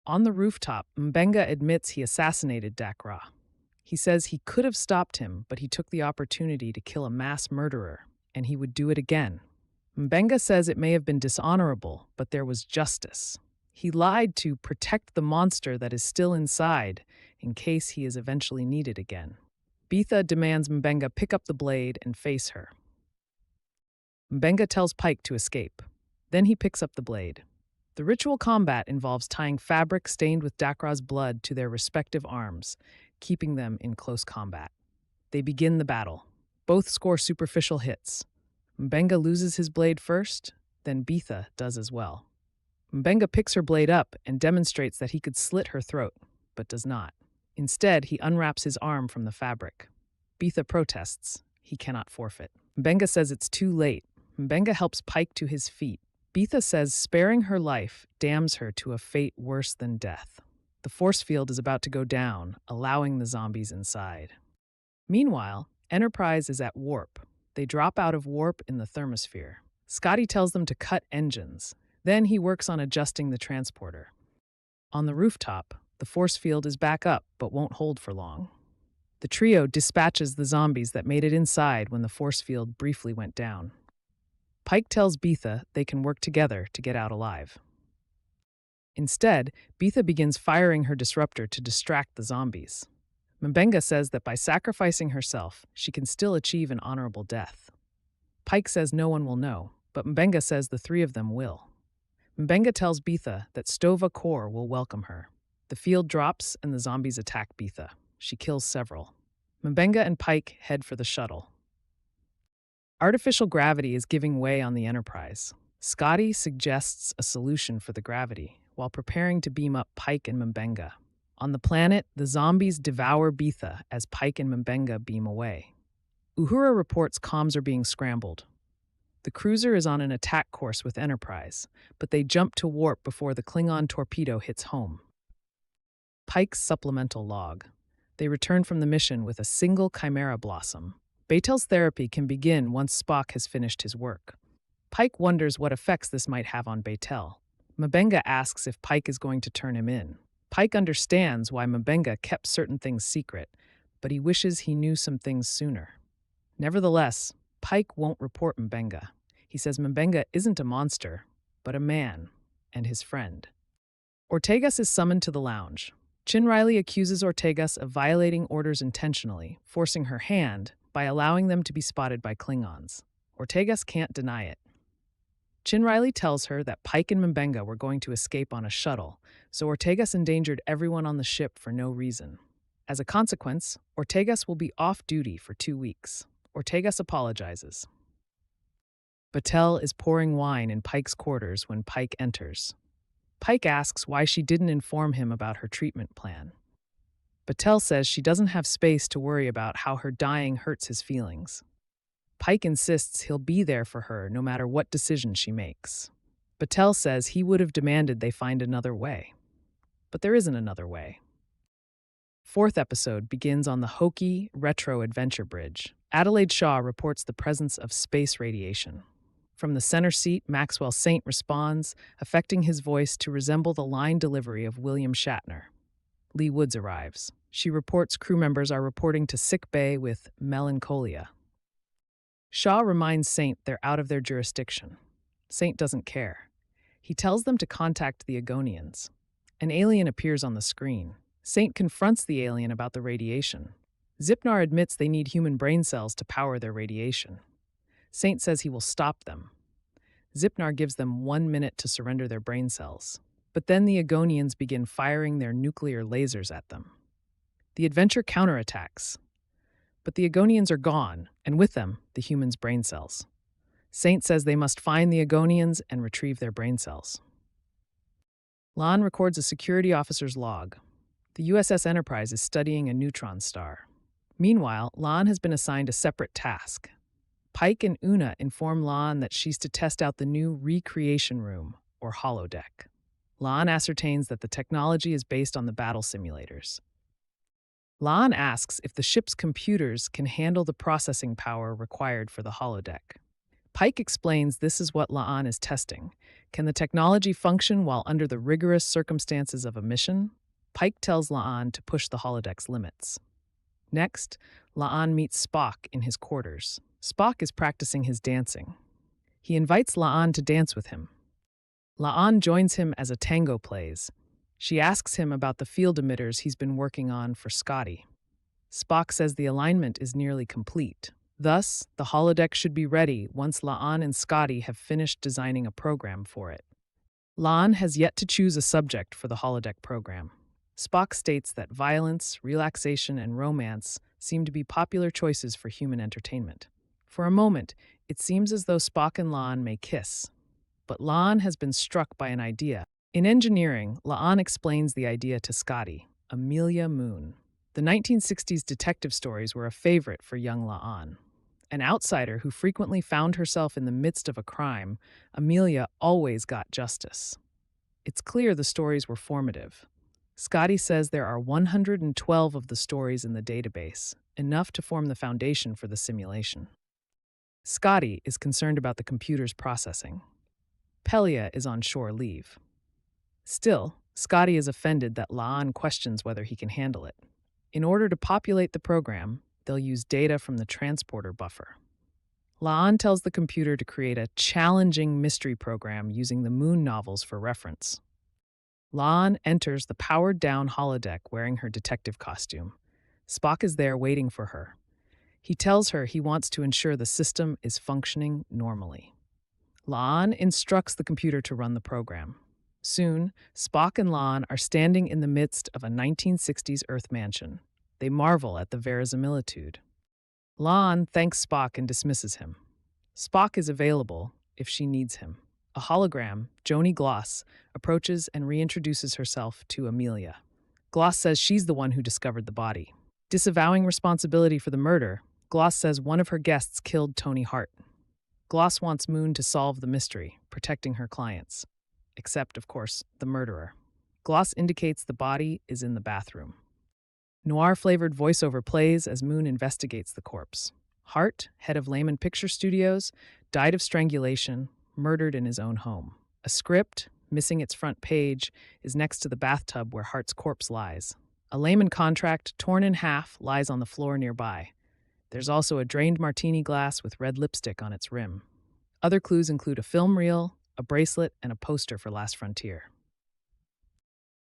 On the rooftop, Mbenga admits he assassinated Dakra. He says he could have stopped him, but he took the opportunity to kill a mass murderer, and he would do it again. Mbenga says it may have been dishonorable, but there was justice. He lied to protect the monster that is still inside, in case he is eventually needed again. Beetha demands Mbenga pick up the blade and face her. Mbenga tells Pike to escape. Then he picks up the blade. The ritual combat involves tying fabric stained with Dakra's blood to their respective arms, keeping them in close combat. They begin the battle. Both score superficial hits. Mbenga loses his blade first, then Beetha does as well. Mbenga picks her blade up and demonstrates that he could slit her throat, but does not. Instead, he unwraps his arm from the fabric. Beetha protests. He cannot forfeit. Mbenga says it's too late. Mbenga helps Pike to his feet. Beetha says sparing her life damns her to a fate worse than death. The force field is about to go down, allowing the zombies inside. Meanwhile, Enterprise is at warp. They drop out of warp in the thermosphere. Scotty tells them to cut engines. Then he works on adjusting the transporter. On the rooftop, the force field is back up, but won't hold for long. The trio dispatches the zombies that made it inside when the force field briefly went down. Pike tells Beetha they can work together to get out alive. Instead, Beetha begins firing her disruptor to distract the zombies. Mbenga says that by sacrificing herself, she can still achieve an honorable death. Pike says no one will know, but Mbenga says the three of them will. Mbenga tells Beetha that Stova Kor will welcome her. The field drops and the zombies attack Beetha. She kills several. Mbenga and Pike head for the shuttle. Artificial gravity is giving way on the Enterprise. Scotty suggests a solution for the gravity, while preparing to beam up Pike and Mbenga. On the planet, the zombies devour Beetha as Pike and Mbenga beam away. Uhura reports comms are being scrambled. The cruiser is on an attack course with Enterprise, but they jump to warp before the Klingon torpedo hits home. Pike's supplemental log. They return from the mission with a single Chimera blossom. Batel's therapy can begin once Spock has finished his work. Pike wonders what effects this might have on Batel. Mbenga asks if Pike is going to turn him in. Pike understands why Mbenga kept certain things secret, but he wishes he knew some things sooner. Nevertheless, Pike won't report Mbenga. He says Mbenga isn't a monster, but a man and his friend. Ortegas is summoned to the lounge. Chin Riley accuses Ortegas of violating orders intentionally, forcing her hand by allowing them to be spotted by Klingons. Ortegas can't deny it. Chin Riley tells her that Pike and Mbenga were going to escape on a shuttle, so Ortegas endangered everyone on the ship for no reason. As a consequence, Ortegas will be off duty for 2 weeks. Ortegas apologizes. Batel is pouring wine in Pike's quarters when Pike enters. Pike asks why she didn't inform him about her treatment plan. Batel says she doesn't have space to worry about how her dying hurts his feelings. Pike insists he'll be there for her no matter what decision she makes. Batel says he would have demanded they find another way. But there isn't another way. 4th episode begins on the hokey, retro adventure bridge. Adelaide Shaw reports the presence of space radiation. From the center seat, Maxwell Saint responds, affecting his voice to resemble the line delivery of William Shatner. Lee Woods arrives. She reports crew members are reporting to sick bay with melancholia. Shaw reminds Saint they're out of their jurisdiction. Saint doesn't care. He tells them to contact the Agonians. An alien appears on the screen. Saint confronts the alien about the radiation. Zipnar admits they need human brain cells to power their radiation. Saint says he will stop them. Zipnar gives them 1 minute to surrender their brain cells. But then the Agonians begin firing their nuclear lasers at them. The adventure counterattacks. But the Agonians are gone, and with them, the humans' brain cells. Saint says they must find the Agonians and retrieve their brain cells. La'an records a security officer's log. The USS Enterprise is studying a neutron star. Meanwhile, La'an has been assigned a separate task. Pike and Una inform La'an that she's to test out the new recreation room, or holodeck. La'an ascertains that the technology is based on the battle simulators. La'an asks if the ship's computers can handle the processing power required for the holodeck. Pike explains this is what La'an is testing. Can the technology function while under the rigorous circumstances of a mission? Pike tells La'an to push the holodeck's limits. Next, La'an meets Spock in his quarters. Spock is practicing his dancing. He invites La'an to dance with him. La'an joins him as a tango plays. She asks him about the field emitters he's been working on for Scotty. Spock says the alignment is nearly complete. Thus, the holodeck should be ready once La'an and Scotty have finished designing a program for it. La'an has yet to choose a subject for the holodeck program. Spock states that violence, relaxation, and romance seem to be popular choices for human entertainment. For a moment, it seems as though Spock and La'an may kiss. But La'an has been struck by an idea. In engineering, La'an explains the idea to Scotty, Amelia Moon. The 1960s detective stories were a favorite for young La'an. An outsider who frequently found herself in the midst of a crime, Amelia always got justice. It's clear the stories were formative. Scotty says there are 112 of the stories in the database, enough to form the foundation for the simulation. Scotty is concerned about the computer's processing. Pelia is on shore leave. Still, Scotty is offended that La'an questions whether he can handle it. In order to populate the program, they'll use data from the transporter buffer. La'an tells the computer to create a challenging mystery program using the Moon novels for reference. La'an enters the powered-down holodeck wearing her detective costume. Spock is there waiting for her. He tells her he wants to ensure the system is functioning normally. La'an instructs the computer to run the program. Soon, Spock and La'an are standing in the midst of a 1960s Earth mansion. They marvel at the verisimilitude. La'an thanks Spock and dismisses him. Spock is available if she needs him. A hologram, Joni Gloss, approaches and reintroduces herself to Amelia. Gloss says she's the one who discovered the body. Disavowing responsibility for the murder, Gloss says one of her guests killed Tony Hart. Gloss wants Moon to solve the mystery, protecting her clients. Except, of course, the murderer. Gloss indicates the body is in the bathroom. Noir-flavored voiceover plays as Moon investigates the corpse. Hart, head of Lehman Picture Studios, died of strangulation, murdered in his own home. A script, missing its front page, is next to the bathtub where Hart's corpse lies. A Lehman contract, torn in half, lies on the floor nearby. There's also a drained martini glass with red lipstick on its rim. Other clues include a film reel, a bracelet, and a poster for Last Frontier.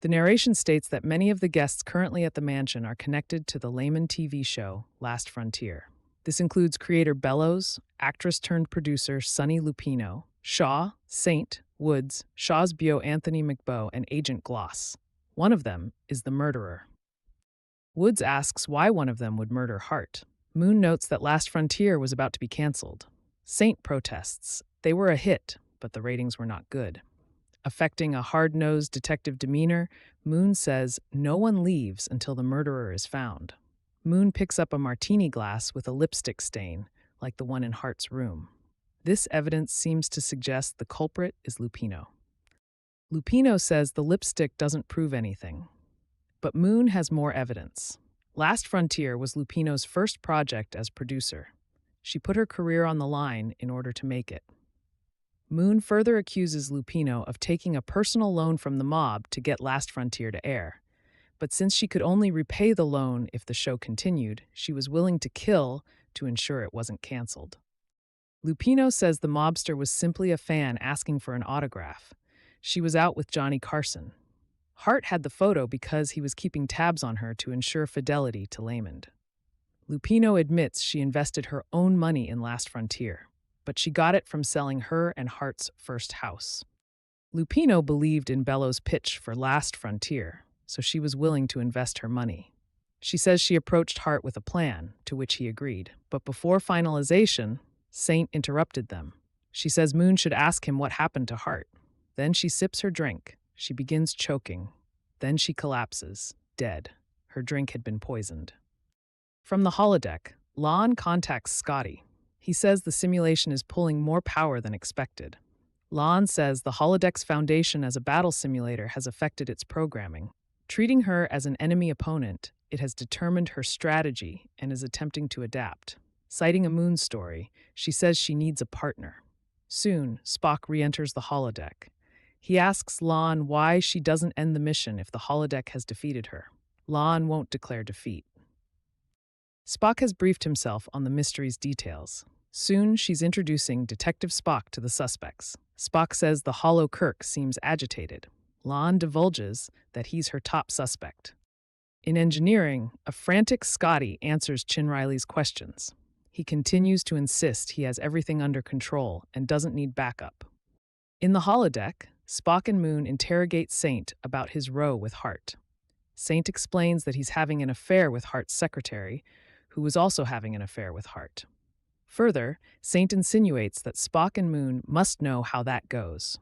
The narration states that many of the guests currently at the mansion are connected to the Lehman TV show Last Frontier. This includes creator Bellows, actress-turned-producer Sonny Lupino, Shaw, Saint, Woods, Shaw's Bio Anthony McBow, and Agent Gloss. One of them is the murderer. Woods asks why one of them would murder Hart. Moon notes that Last Frontier was about to be canceled. Saint protests. They were a hit, but the ratings were not good. Affecting a hard-nosed detective demeanor, Moon says no one leaves until the murderer is found. Moon picks up a martini glass with a lipstick stain, like the one in Hart's room. This evidence seems to suggest the culprit is Lupino. Lupino says the lipstick doesn't prove anything. But Moon has more evidence. Last Frontier was Lupino's first project as producer. She put her career on the line in order to make it. Moon further accuses Lupino of taking a personal loan from the mob to get Last Frontier to air. But since she could only repay the loan if the show continued, she was willing to kill to ensure it wasn't canceled. Lupino says the mobster was simply a fan asking for an autograph. She was out with Johnny Carson. Hart had the photo because he was keeping tabs on her to ensure fidelity to Lehman. Lupino admits she invested her own money in Last Frontier, but she got it from selling her and Hart's first house. Lupino believed in Bellows' pitch for Last Frontier, so she was willing to invest her money. She says she approached Hart with a plan, to which he agreed, but before finalization, Saint interrupted them. She says Moon should ask him what happened to Hart. Then she sips her drink. She begins choking. Then she collapses, dead. Her drink had been poisoned. From the holodeck, Lon contacts Scotty. He says the simulation is pulling more power than expected. Lon says the holodeck's foundation as a battle simulator has affected its programming. Treating her as an enemy opponent, it has determined her strategy and is attempting to adapt. Citing a moon story, she says she needs a partner. Soon, Spock re-enters the holodeck. He asks Lon why she doesn't end the mission if the holodeck has defeated her. Lon won't declare defeat. Spock has briefed himself on the mystery's details. Soon, she's introducing Detective Spock to the suspects. Spock says the Hollow Kirk seems agitated. Lon divulges that he's her top suspect. In engineering, a frantic Scotty answers Chin Riley's questions. He continues to insist he has everything under control and doesn't need backup. In the holodeck, Spock and Moon interrogate Saint about his row with Hart. Saint explains that he's having an affair with Hart's secretary, who was also having an affair with Hart. Further, Saint insinuates that Spock and Moon must know how that goes.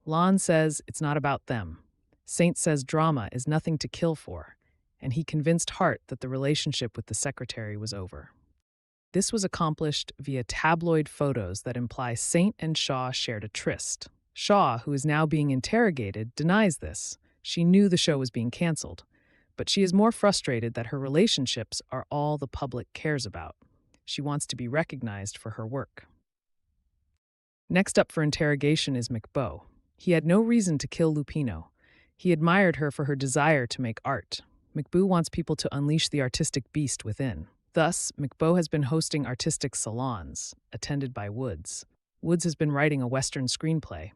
Lon says it's not about them. Saint says drama is nothing to kill for, and he convinced Hart that the relationship with the secretary was over. This was accomplished via tabloid photos that imply Saint and Shaw shared a tryst. Shaw, who is now being interrogated, denies this. She knew the show was being canceled, but she is more frustrated that her relationships are all the public cares about. She wants to be recognized for her work. Next up for interrogation is McBow. He had no reason to kill Lupino. He admired her for her desire to make art. McBow wants people to unleash the artistic beast within. Thus, McBow has been hosting artistic salons, attended by Woods. Woods has been writing a Western screenplay.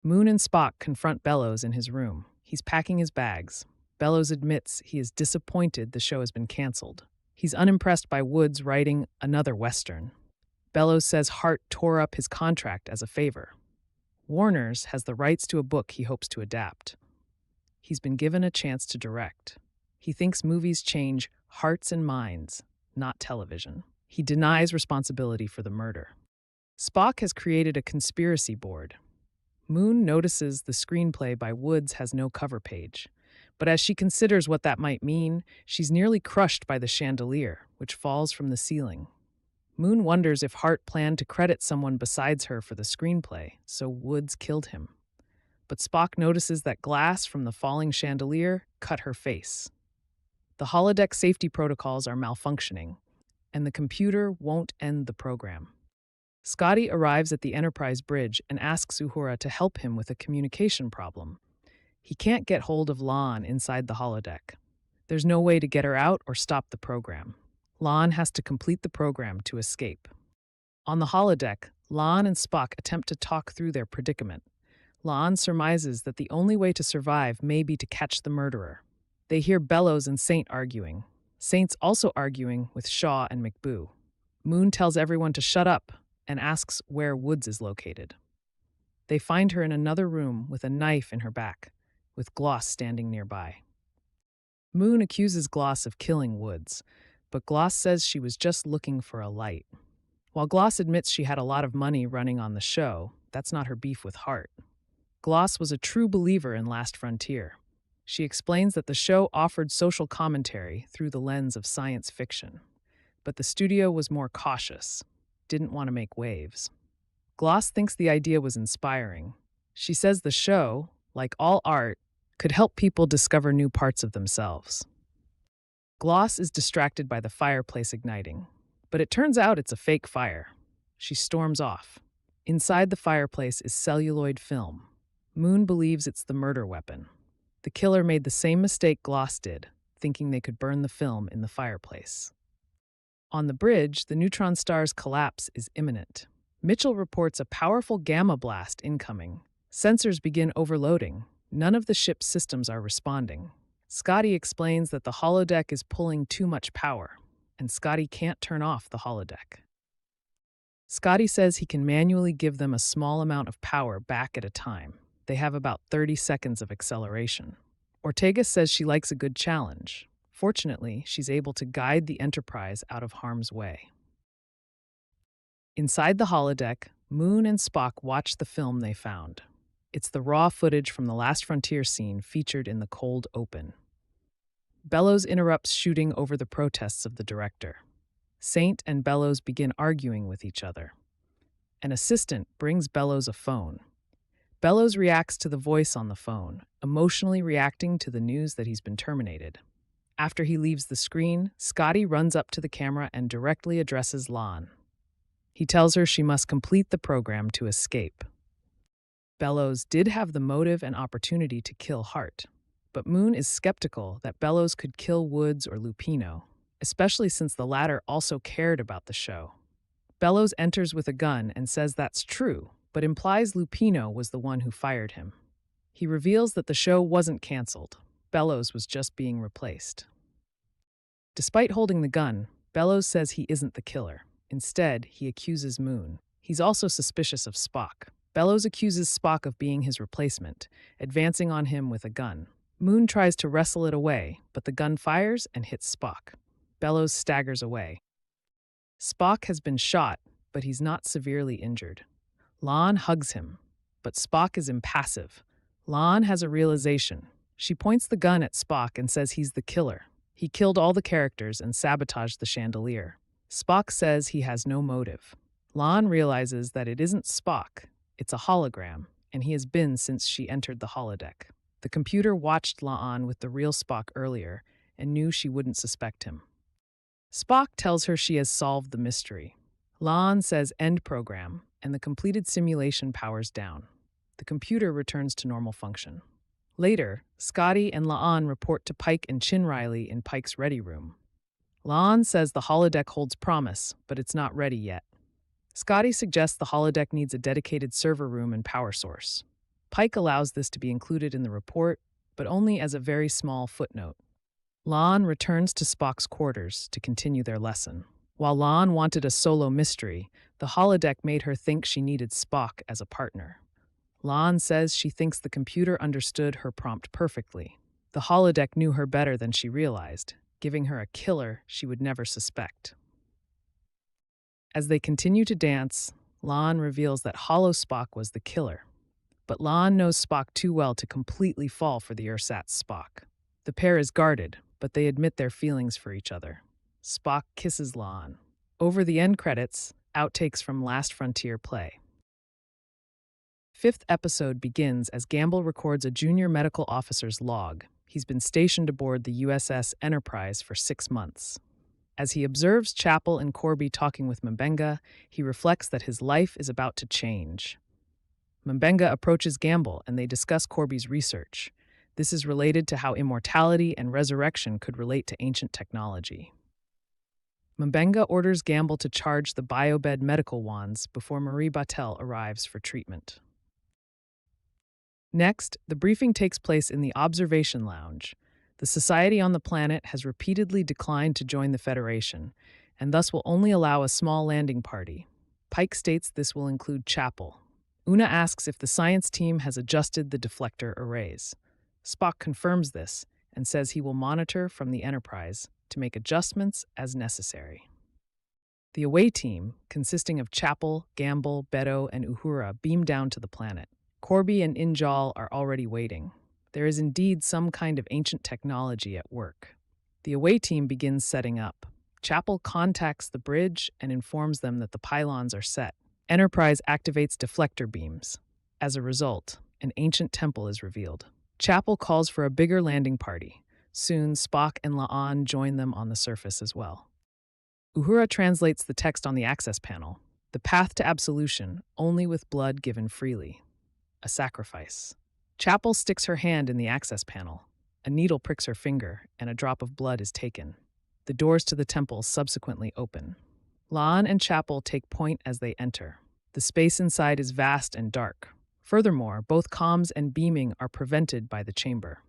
Moon and Spock confront Bellows in his room. He's packing his bags. Bellows admits he is disappointed the show has been canceled. He's unimpressed by Woods writing another Western. Bellows says Hart tore up his contract as a favor. Warner's has the rights to a book he hopes to adapt. He's been given a chance to direct. He thinks movies change hearts and minds, not television. He denies responsibility for the murder. Spock has created a conspiracy board. Moon notices the screenplay by Woods has no cover page. But as she considers what that might mean, she's nearly crushed by the chandelier, which falls from the ceiling. Moon wonders if Hart planned to credit someone besides her for the screenplay, so Woods killed him. But Spock notices that glass from the falling chandelier cut her face. The holodeck safety protocols are malfunctioning, and the computer won't end the program. Scotty arrives at the Enterprise bridge and asks Uhura to help him with a communication problem. He can't get hold of Lon inside the holodeck. There's no way to get her out or stop the program. Lon has to complete the program to escape. On the holodeck, Lon and Spock attempt to talk through their predicament. Lon surmises that the only way to survive may be to catch the murderer. They hear Bellows and Saint arguing. Saint's also arguing with Shaw and McBow. Moon tells everyone to shut up and asks where Woods is located. They find her in another room with a knife in her back, with Gloss standing nearby. Moon accuses Gloss of killing Woods, but Gloss says she was just looking for a light. While Gloss admits she had a lot of money running on the show, that's not her beef with Hart. Gloss was a true believer in Last Frontier. She explains that the show offered social commentary through the lens of science fiction, but the studio was more cautious, didn't want to make waves. Gloss thinks the idea was inspiring. She says the show, like all art, could help people discover new parts of themselves. Gloss is distracted by the fireplace igniting, but it turns out it's a fake fire. She storms off. Inside the fireplace is celluloid film. Moon believes it's the murder weapon. The killer made the same mistake Gloss did, thinking they could burn the film in the fireplace. On the bridge, the neutron star's collapse is imminent. Mitchell reports a powerful gamma blast incoming. Sensors begin overloading. None of the ship's systems are responding. Scotty explains that the holodeck is pulling too much power, and Scotty can't turn off the holodeck. Scotty says he can manually give them a small amount of power back at a time. They have about 30 seconds of acceleration. Ortegas says she likes a good challenge. Fortunately, she's able to guide the Enterprise out of harm's way. Inside the holodeck, Moon and Spock watch the film they found. It's the raw footage from the Last Frontier scene featured in the cold open. Bellows interrupts shooting over the protests of the director. Saint and Bellows begin arguing with each other. An assistant brings Bellows a phone. Bellows reacts to the voice on the phone, emotionally reacting to the news that he's been terminated. After he leaves the screen, Scotty runs up to the camera and directly addresses Lon. He tells her she must complete the program to escape. Bellows did have the motive and opportunity to kill Hart, but Moon is skeptical that Bellows could kill Woods or Lupino, especially since the latter also cared about the show. Bellows enters with a gun and says that's true, but implies Lupino was the one who fired him. He reveals that the show wasn't canceled. Bellows was just being replaced. Despite holding the gun, Bellows says he isn't the killer. Instead, he accuses Moon. He's also suspicious of Spock. Bellows accuses Spock of being his replacement, advancing on him with a gun. Moon tries to wrestle it away, but the gun fires and hits Spock. Bellows staggers away. Spock has been shot, but he's not severely injured. Lon hugs him, but Spock is impassive. Lon has a realization. She points the gun at Spock and says he's the killer. He killed all the characters and sabotaged the chandelier. Spock says he has no motive. Lon realizes that it isn't Spock, it's a hologram, and he has been since she entered the holodeck. The computer watched Lon with the real Spock earlier and knew she wouldn't suspect him. Spock tells her she has solved the mystery. Lon says end program, and the completed simulation powers down. The computer returns to normal function. Later, Scotty and La'an report to Pike and Chinriley in Pike's ready room. La'an says the holodeck holds promise, but it's not ready yet. Scotty suggests the holodeck needs a dedicated server room and power source. Pike allows this to be included in the report, but only as a very small footnote. La'an returns to Spock's quarters to continue their lesson. While La'an wanted a solo mystery, the holodeck made her think she needed Spock as a partner. La'an says she thinks the computer understood her prompt perfectly. The holodeck knew her better than she realized, giving her a killer she would never suspect. As they continue to dance, La'an reveals that Holo Spock was the killer. But La'an knows Spock too well to completely fall for the ersatz Spock. The pair is guarded, but they admit their feelings for each other. Spock kisses La'an. Over the end credits, outtakes from Last Frontier play. Fifth episode begins as Gamble records a junior medical officer's log. He's been stationed aboard the USS Enterprise for 6 months. As he observes Chapel and Corby talking with M'Benga, he reflects that his life is about to change. M'Benga approaches Gamble and they discuss Corby's research. This is related to how immortality and resurrection could relate to ancient technology. M'Benga orders Gamble to charge the biobed medical wands before Marie Batel arrives for treatment. Next, the briefing takes place in the observation lounge. The society on the planet has repeatedly declined to join the Federation, and thus will only allow a small landing party. Pike states this will include Chapel. Una asks if the science team has adjusted the deflector arrays. Spock confirms this and says he will monitor from the Enterprise to make adjustments as necessary. The away team, consisting of Chapel, Gamble, Beto, and Uhura, beam down to the planet. Corby and Injal are already waiting. There is indeed some kind of ancient technology at work. The away team begins setting up. Chapel contacts the bridge and informs them that the pylons are set. Enterprise activates deflector beams. As a result, an ancient temple is revealed. Chapel calls for a bigger landing party. Soon, Spock and La'an join them on the surface as well. Uhura translates the text on the access panel. The path to absolution, only with blood given freely. A sacrifice. Chapel sticks her hand in the access panel. A needle pricks her finger, and a drop of blood is taken. The doors to the temple subsequently open. La'an and Chapel take point as they enter. The space inside is vast and dark. Furthermore, both comms and beaming are prevented by the chamber.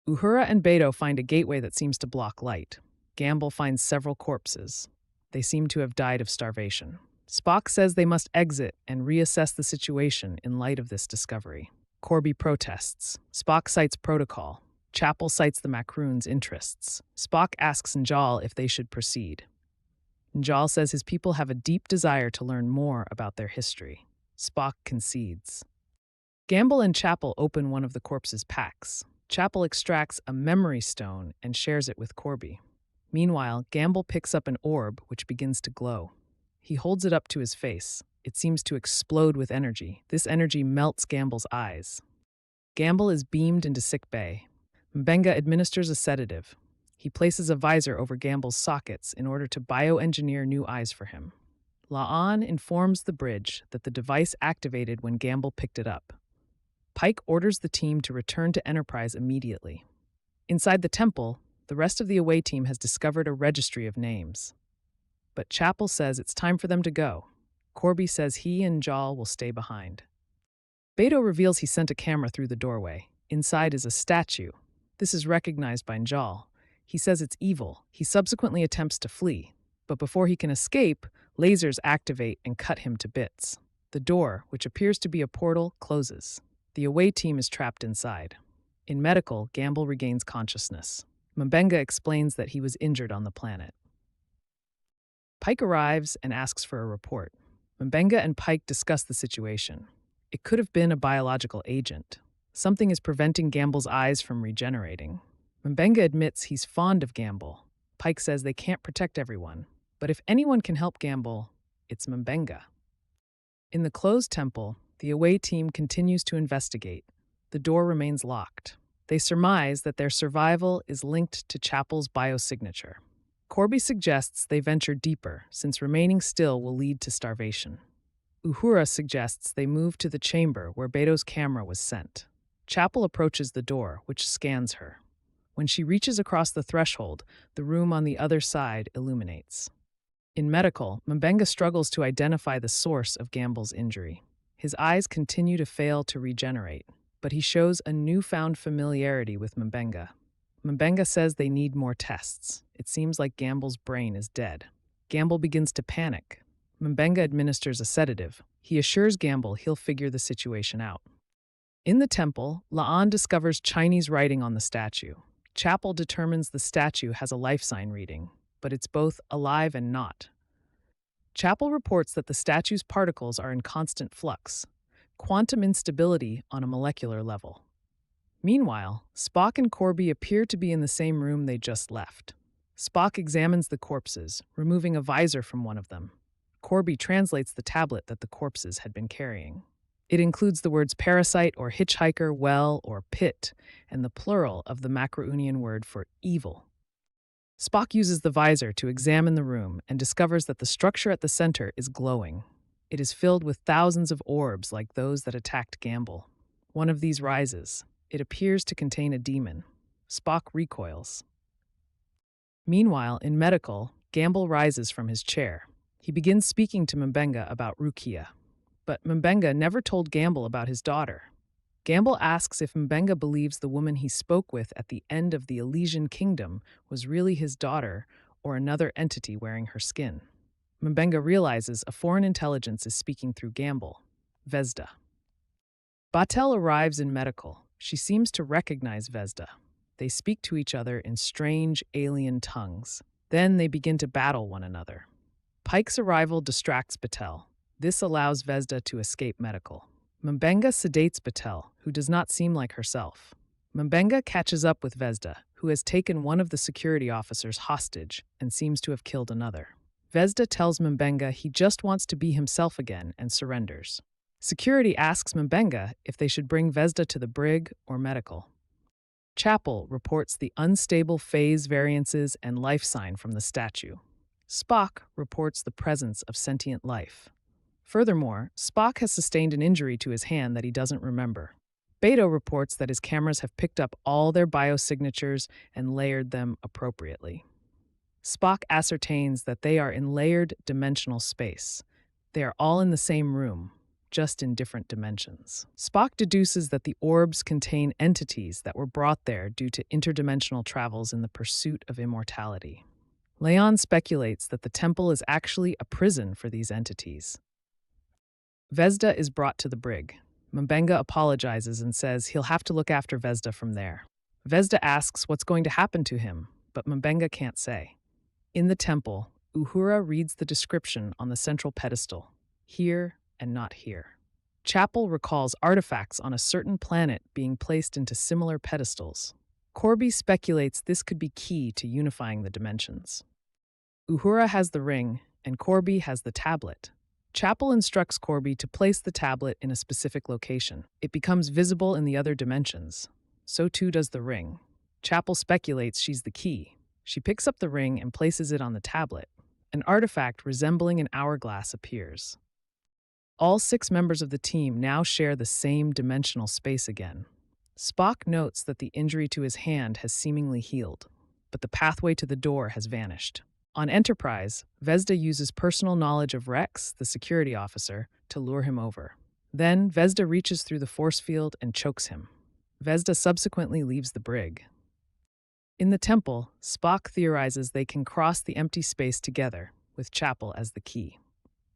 Uhura and Beto find a gateway that seems to block light. Gamble finds several corpses. They seem to have died of starvation. Spock says they must exit and reassess the situation in light of this discovery. Corby protests. Spock cites protocol. Chapel cites the Macroon's interests. Spock asks Njal if they should proceed. Njal says his people have a deep desire to learn more about their history. Spock concedes. Gamble and Chapel open one of the corpse's packs. Chapel extracts a memory stone and shares it with Corby. Meanwhile, Gamble picks up an orb which begins to glow. He holds it up to his face. It seems to explode with energy. This energy melts Gamble's eyes. Gamble is beamed into sick bay. Mbenga administers a sedative. He places a visor over Gamble's sockets in order to bioengineer new eyes for him. La'an informs the bridge that the device activated when Gamble picked it up. Pike orders the team to return to Enterprise immediately. Inside the temple, the rest of the away team has discovered a registry of names. But Chapel says it's time for them to go. Corby says he and Jal will stay behind. Beto reveals he sent a camera through the doorway. Inside is a statue. This is recognized by Jal. He says it's evil. He subsequently attempts to flee, but before he can escape, lasers activate and cut him to bits. The door, which appears to be a portal, closes. The away team is trapped inside. In medical, Gamble regains consciousness. Mbenga explains that he was injured on the planet. Pike arrives and asks for a report. Mbenga and Pike discuss the situation. It could have been a biological agent. Something is preventing Gamble's eyes from regenerating. Mbenga admits he's fond of Gamble. Pike says they can't protect everyone, but if anyone can help Gamble, it's Mbenga. In the closed temple, the away team continues to investigate. The door remains locked. They surmise that their survival is linked to Chapel's biosignature. Corby suggests they venture deeper, since remaining still will lead to starvation. Uhura suggests they move to the chamber where Beto's camera was sent. Chapel approaches the door, which scans her. When she reaches across the threshold, the room on the other side illuminates. In medical, Mbenga struggles to identify the source of Gamble's injury. His eyes continue to fail to regenerate, but he shows a newfound familiarity with Mbenga. Mbenga says they need more tests. It seems like Gamble's brain is dead. Gamble begins to panic. Mbenga administers a sedative. He assures Gamble he'll figure the situation out. In the temple, La'an discovers Chinese writing on the statue. Chapel determines the statue has a life sign reading, but it's both alive and not. Chapel reports that the statue's particles are in constant flux, quantum instability on a molecular level. Meanwhile, Spock and Corby appear to be in the same room they just left. Spock examines the corpses, removing a visor from one of them. Corby translates the tablet that the corpses had been carrying. It includes the words parasite or hitchhiker, well, or pit, and the plural of the Macrounian word for evil. Spock uses the visor to examine the room and discovers that the structure at the center is glowing. It is filled with thousands of orbs like those that attacked Gamble. One of these rises. It appears to contain a demon. Spock recoils. Meanwhile, in medical, Gamble rises from his chair. He begins speaking to Mbenga about Rukia. But Mbenga never told Gamble about his daughter. Gamble asks if Mbenga believes the woman he spoke with at the end of the Elysian Kingdom was really his daughter or another entity wearing her skin. Mbenga realizes a foreign intelligence is speaking through Gamble, Vzda. Batel arrives in medical. She seems to recognize Vzda. They speak to each other in strange alien tongues. Then they begin to battle one another. Pike's arrival distracts Batel. This allows Vzda to escape medical. Mbenga sedates Batel, who does not seem like herself. Mbenga catches up with Vzda, who has taken one of the security officers hostage and seems to have killed another. Vzda tells Mbenga he just wants to be himself again and surrenders. Security asks Mbenga if they should bring Vzda to the brig or medical. Chapel reports the unstable phase variances and life sign from the statue. Spock reports the presence of sentient life. Furthermore, Spock has sustained an injury to his hand that he doesn't remember. Beto reports that his cameras have picked up all their biosignatures and layered them appropriately. Spock ascertains that they are in layered dimensional space. They are all in the same room, just in different dimensions. Spock deduces that the orbs contain entities that were brought there due to interdimensional travels in the pursuit of immortality. Leon speculates that the temple is actually a prison for these entities. Vzda is brought to the brig. Mbenga apologizes and says he'll have to look after Vzda from there. Vzda asks what's going to happen to him, but Mbenga can't say. In the temple, Uhura reads the description on the central pedestal, here and not here. Chapel recalls artifacts on a certain planet being placed into similar pedestals. Corby speculates this could be key to unifying the dimensions. Uhura has the ring, and Corby has the tablet. Chapel instructs Corby to place the tablet in a specific location. It becomes visible in the other dimensions. So too does the ring. Chapel speculates she's the key. She picks up the ring and places it on the tablet. An artifact resembling an hourglass appears. All 6 members of the team now share the same dimensional space again. Spock notes that the injury to his hand has seemingly healed, but the pathway to the door has vanished. On Enterprise, Vzda uses personal knowledge of Rex, the security officer, to lure him over. Then, Vzda reaches through the force field and chokes him. Vzda subsequently leaves the brig. In the temple, Spock theorizes they can cross the empty space together, with Chapel as the key.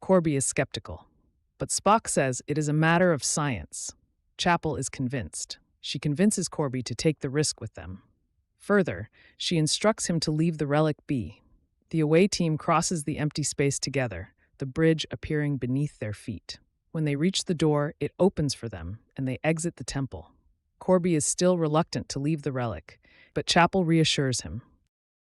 Corby is skeptical, but Spock says it is a matter of science. Chapel is convinced. She convinces Corby to take the risk with them. Further, she instructs him to leave the relic be. The away team crosses the empty space together, the bridge appearing beneath their feet. When they reach the door, it opens for them, and they exit the temple. Corby is still reluctant to leave the relic, but Chapel reassures him.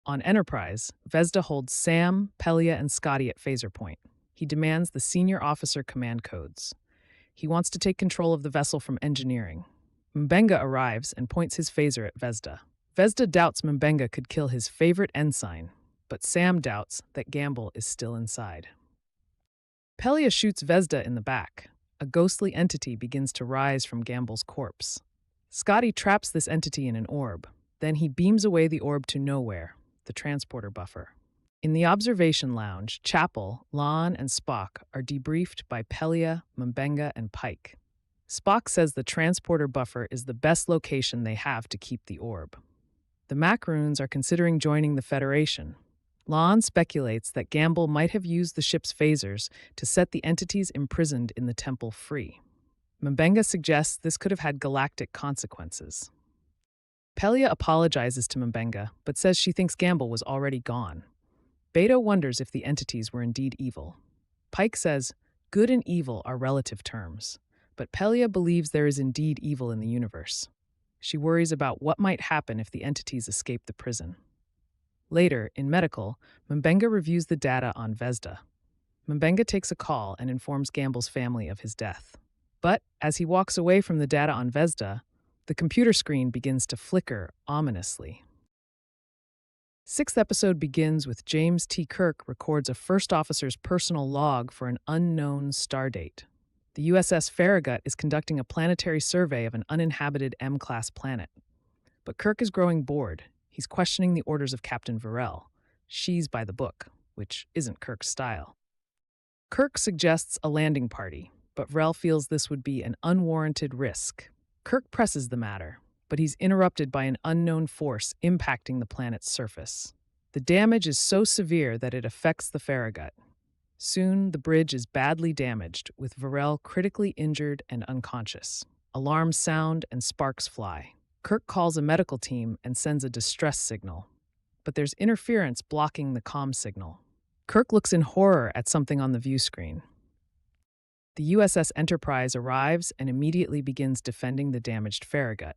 On Enterprise, Vzda holds Sam, Pelia, and Scotty at phaser point. He demands the senior officer command codes. He wants to take control of the vessel from engineering. Mbenga arrives and points his phaser at Vzda. Vzda doubts Mbenga could kill his favorite ensign, but Sam doubts that Gamble is still inside. Pelia shoots Vzda in the back. A ghostly entity begins to rise from Gamble's corpse. Scotty traps this entity in an orb. Then he beams away the orb to nowhere, the transporter buffer. In the observation lounge, Chapel, Lon, and Spock are debriefed by Pelia, Mbenga, and Pike. Spock says the transporter buffer is the best location they have to keep the orb. The Macaroons are considering joining the Federation. Lon speculates that Gamble might have used the ship's phasers to set the entities imprisoned in the temple free. Mbenga suggests this could have had galactic consequences. Pelia apologizes to Mbenga, but says she thinks Gamble was already gone. Beto wonders if the entities were indeed evil. Pike says, good and evil are relative terms, but Pelia believes there is indeed evil in the universe. She worries about what might happen if the entities escape the prison. Later, in medical, Mbenga reviews the data on Vzda. Mbenga takes a call and informs Gamble's family of his death. But as he walks away from the data on Vzda, the computer screen begins to flicker ominously. 6th episode begins with James T. Kirk records a first officer's personal log for an unknown stardate. The USS Farragut is conducting a planetary survey of an uninhabited M-class planet. But Kirk is growing bored. He's questioning the orders of Captain Varel. She's by the book, which isn't Kirk's style. Kirk suggests a landing party, but Varel feels this would be an unwarranted risk. Kirk presses the matter, but he's interrupted by an unknown force impacting the planet's surface. The damage is so severe that it affects the Farragut. Soon, the bridge is badly damaged, with Varel critically injured and unconscious. Alarms sound and sparks fly. Kirk calls a medical team and sends a distress signal. But there's interference blocking the comm signal. Kirk looks in horror at something on the view screen. The USS Enterprise arrives and immediately begins defending the damaged Farragut.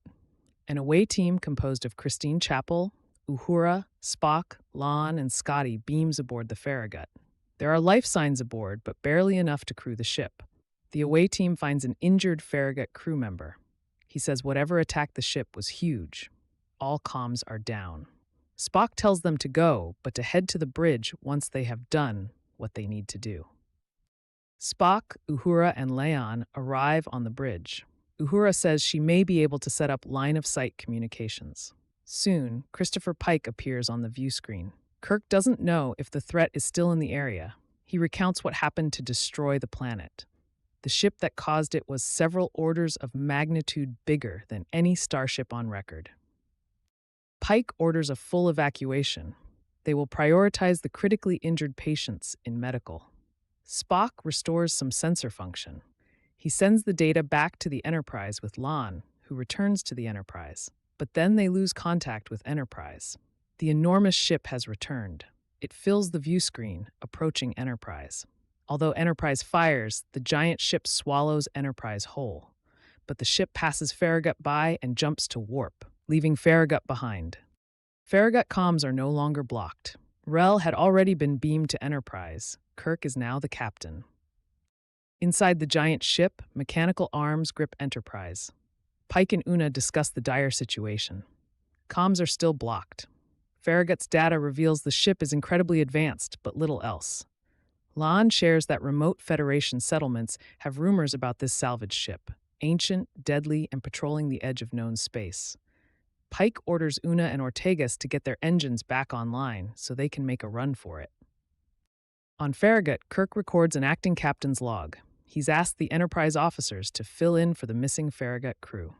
An away team composed of Christine Chapel, Uhura, Spock, Lon, and Scotty beams aboard the Farragut. There are life signs aboard, but barely enough to crew the ship. The away team finds an injured Farragut crew member. He says whatever attacked the ship was huge. All comms are down. Spock tells them to go, but to head to the bridge once they have done what they need to do. Spock, Uhura, and Leon arrive on the bridge. Uhura says she may be able to set up line-of-sight communications. Soon, Christopher Pike appears on the view screen. Kirk doesn't know if the threat is still in the area. He recounts what happened to destroy the planet. The ship that caused it was several orders of magnitude bigger than any starship on record. Pike orders a full evacuation. They will prioritize the critically injured patients in medical. Spock restores some sensor function. He sends the data back to the Enterprise with Lon, who returns to the Enterprise. But then they lose contact with Enterprise. The enormous ship has returned. It fills the view screen, approaching Enterprise. Although Enterprise fires, the giant ship swallows Enterprise whole. But the ship passes Farragut by and jumps to warp, leaving Farragut behind. Farragut comms are no longer blocked. Rel had already been beamed to Enterprise. Kirk is now the captain. Inside the giant ship, mechanical arms grip Enterprise. Pike and Una discuss the dire situation. Comms are still blocked. Farragut's data reveals the ship is incredibly advanced, but little else. La'an shares that remote Federation settlements have rumors about this salvage ship, ancient, deadly, and patrolling the edge of known space. Pike orders Una and Ortegas to get their engines back online so they can make a run for it. On Farragut, Kirk records an acting captain's log. He's asked the Enterprise officers to fill in for the missing Farragut crew.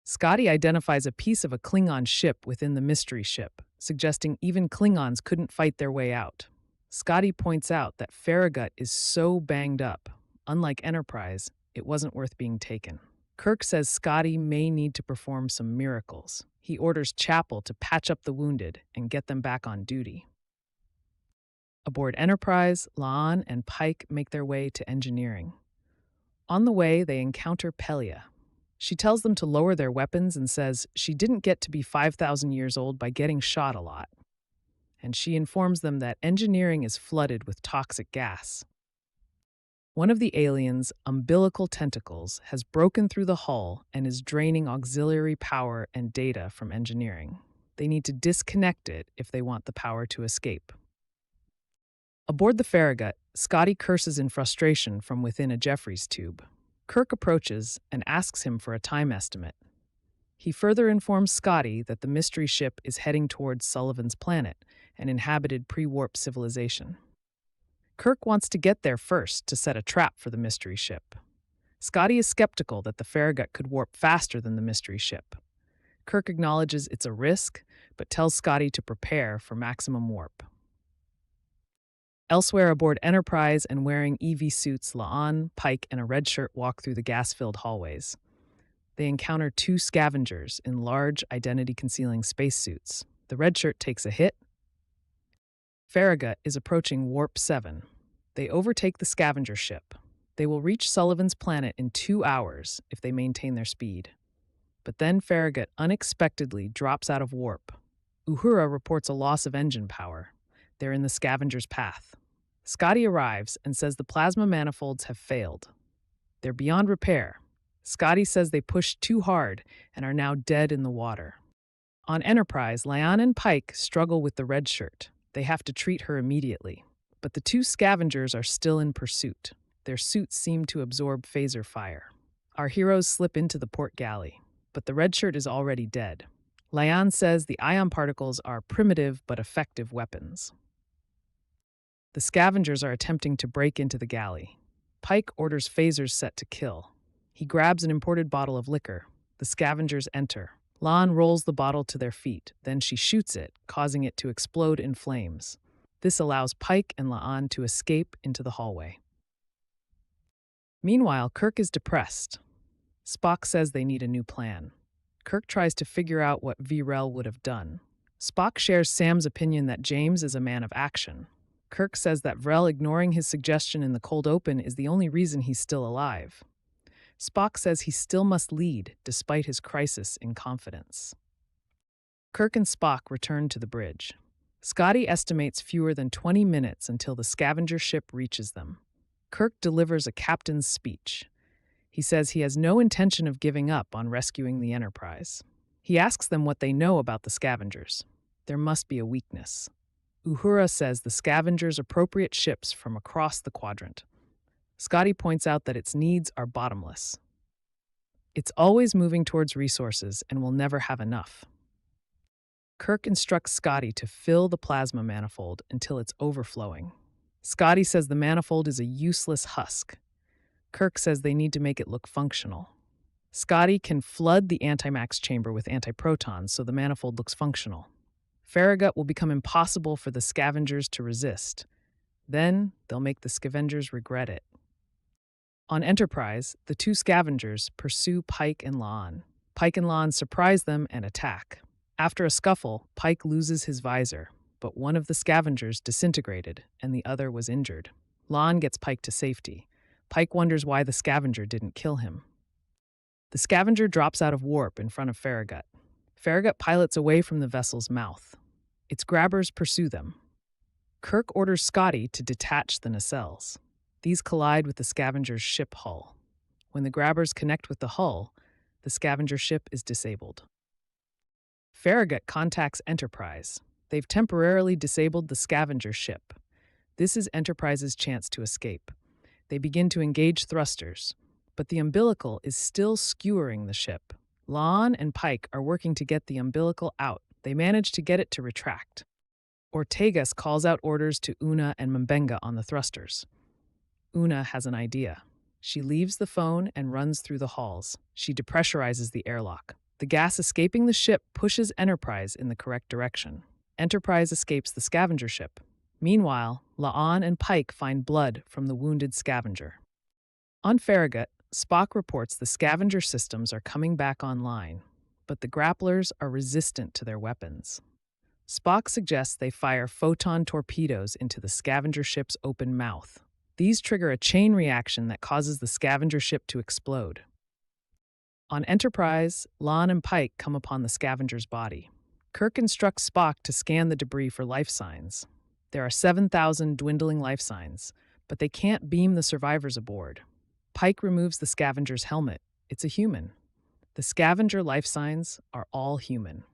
Scotty identifies a piece of a Klingon ship within the mystery ship, suggesting even Klingons couldn't fight their way out. Scotty points out that Farragut is so banged up, unlike Enterprise, it wasn't worth being taken. Kirk says Scotty may need to perform some miracles. He orders Chapel to patch up the wounded and get them back on duty. Aboard Enterprise, La'an and Pike make their way to engineering. On the way, they encounter Pelia. She tells them to lower their weapons and says she didn't get to be 5,000 years old by getting shot a lot. And she informs them that engineering is flooded with toxic gas. One of the aliens' umbilical tentacles has broken through the hull and is draining auxiliary power and data from engineering. They need to disconnect it if they want the power to escape. Aboard the Farragut, Scotty curses in frustration from within a Jeffries tube. Kirk approaches and asks him for a time estimate. He further informs Scotty that the mystery ship is heading towards Sullivan's planet, an inhabited pre-warp civilization. Kirk wants to get there first to set a trap for the mystery ship. Scotty is skeptical that the Farragut could warp faster than the mystery ship. Kirk acknowledges it's a risk, but tells Scotty to prepare for maximum warp. Elsewhere aboard Enterprise and wearing EV suits, La'an, Pike, and a red shirt walk through the gas-filled hallways. They encounter two scavengers in large, identity-concealing spacesuits. The red shirt takes a hit. Farragut is approaching Warp 7. They overtake the scavenger ship. They will reach Sullivan's planet in 2 hours if they maintain their speed. But then Farragut unexpectedly drops out of warp. Uhura reports a loss of engine power. They're in the scavenger's path. Scotty arrives and says the plasma manifolds have failed. They're beyond repair. Scotty says they pushed too hard and are now dead in the water. On Enterprise, La'an and Pike struggle with the red shirt. They have to treat her immediately. But the two scavengers are still in pursuit. Their suits seem to absorb phaser fire. Our heroes slip into the port galley, but the red shirt is already dead. La'an says the ion particles are primitive but effective weapons. The scavengers are attempting to break into the galley. Pike orders phasers set to kill. He grabs an imported bottle of liquor. The scavengers enter. La'an rolls the bottle to their feet. Then she shoots it, causing it to explode in flames. This allows Pike and La'an to escape into the hallway. Meanwhile, Kirk is depressed. Spock says they need a new plan. Kirk tries to figure out what Vrel would have done. Spock shares Sam's opinion that James is a man of action. Kirk says that Vrel ignoring his suggestion in the cold open is the only reason he's still alive. Spock says he still must lead, despite his crisis in confidence. Kirk and Spock return to the bridge. Scotty estimates fewer than 20 minutes until the scavenger ship reaches them. Kirk delivers a captain's speech. He says he has no intention of giving up on rescuing the Enterprise. He asks them what they know about the scavengers. There must be a weakness. Uhura says the scavengers appropriate ships from across the quadrant. Scotty points out that its needs are bottomless. It's always moving towards resources and will never have enough. Kirk instructs Scotty to fill the plasma manifold until it's overflowing. Scotty says the manifold is a useless husk. Kirk says they need to make it look functional. Scotty can flood the antimax chamber with antiprotons so the manifold looks functional. Farragut will become impossible for the scavengers to resist. Then they'll make the scavengers regret it. On Enterprise, the two scavengers pursue Pike and La'an. Pike and La'an surprise them and attack. After a scuffle, Pike loses his visor, but one of the scavengers disintegrated and the other was injured. Lon gets Pike to safety. Pike wonders why the scavenger didn't kill him. The scavenger drops out of warp in front of Farragut. Farragut pilots away from the vessel's mouth. Its grabbers pursue them. Kirk orders Scotty to detach the nacelles. These collide with the scavenger's ship hull. When the grabbers connect with the hull, the scavenger ship is disabled. Farragut contacts Enterprise. They've temporarily disabled the scavenger ship. This is Enterprise's chance to escape. They begin to engage thrusters, but the umbilical is still skewering the ship. Lon and Pike are working to get the umbilical out. They manage to get it to retract. Ortegas calls out orders to Una and Mbenga on the thrusters. Una has an idea. She leaves the phone and runs through the halls. She depressurizes the airlock. The gas escaping the ship pushes Enterprise in the correct direction. Enterprise escapes the scavenger ship. Meanwhile, La'an and Pike find blood from the wounded scavenger. On Farragut, Spock reports the scavenger systems are coming back online, but the grapplers are resistant to their weapons. Spock suggests they fire photon torpedoes into the scavenger ship's open mouth. These trigger a chain reaction that causes the scavenger ship to explode. On Enterprise, Lon and Pike come upon the scavenger's body. Kirk instructs Spock to scan the debris for life signs. There are 7,000 dwindling life signs, but they can't beam the survivors aboard. Pike removes the scavenger's helmet. It's a human. The scavenger life signs are all human.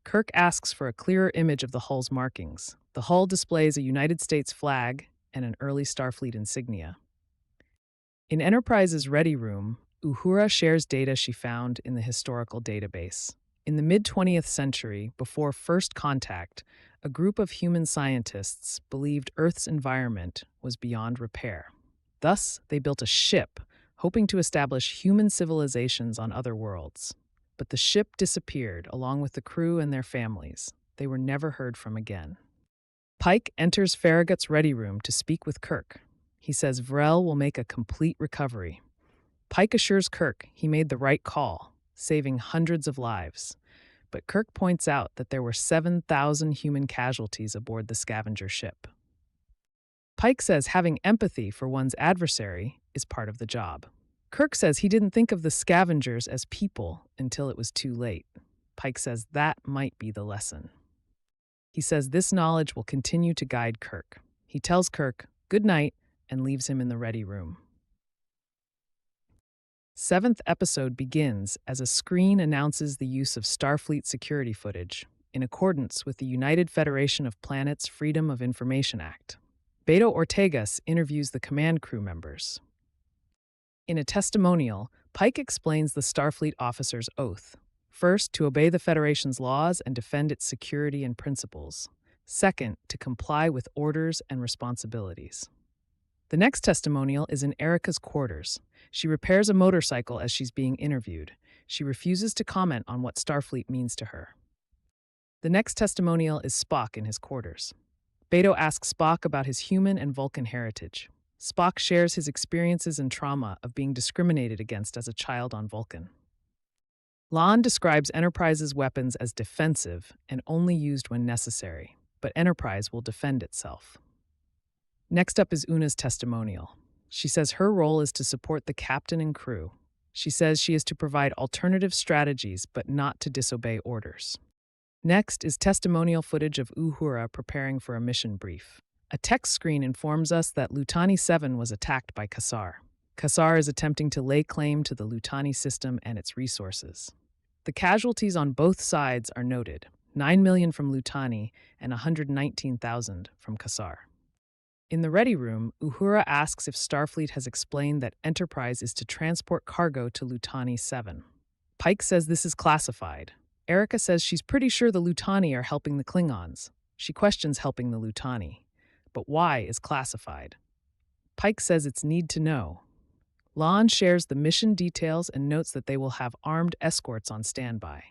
Kirk asks for a clearer image of the hull's markings. The hull displays a United States flag and an early Starfleet insignia. In Enterprise's ready room, Uhura shares data she found in the historical database. In the mid-20th century, before first contact, a group of human scientists believed Earth's environment was beyond repair. Thus, they built a ship, hoping to establish human civilizations on other worlds. But the ship disappeared, along with the crew and their families. They were never heard from again. Pike enters Farragut's ready room to speak with Kirk. He says Vrel will make a complete recovery. Pike assures Kirk he made the right call, saving hundreds of lives. But Kirk points out that there were 7,000 human casualties aboard the scavenger ship. Pike says having empathy for one's adversary is part of the job. Kirk says he didn't think of the scavengers as people until it was too late. Pike says that might be the lesson. He says this knowledge will continue to guide Kirk. He tells Kirk good night and leaves him in the ready room. 7th episode begins as a screen announces the use of Starfleet security footage in accordance with the United Federation of Planets Freedom of Information Act. Beto Ortegas interviews the command crew members. In a testimonial, Pike explains the Starfleet officer's oath. First, to obey the Federation's laws and defend its security and principles. Second, to comply with orders and responsibilities. The next testimonial is in Erica's quarters. She repairs a motorcycle as she's being interviewed. She refuses to comment on what Starfleet means to her. The next testimonial is Spock in his quarters. Beto asks Spock about his human and Vulcan heritage. Spock shares his experiences and trauma of being discriminated against as a child on Vulcan. Lon describes Enterprise's weapons as defensive and only used when necessary, but Enterprise will defend itself. Next up is Una's testimonial. She says her role is to support the captain and crew. She says she is to provide alternative strategies but not to disobey orders. Next is testimonial footage of Uhura preparing for a mission brief. A text screen informs us that Lutani 7 was attacked by Kassar. Kassar is attempting to lay claim to the Lutani system and its resources. The casualties on both sides are noted, 9 million from Lutani and 119,000 from Kassar. In the ready room, Uhura asks if Starfleet has explained that Enterprise is to transport cargo to Lutani 7. Pike says this is classified. Erica says she's pretty sure the Lutani are helping the Klingons. She questions helping the Lutani. But why is classified? Pike says it's need to know. Lon shares the mission details and notes that they will have armed escorts on standby.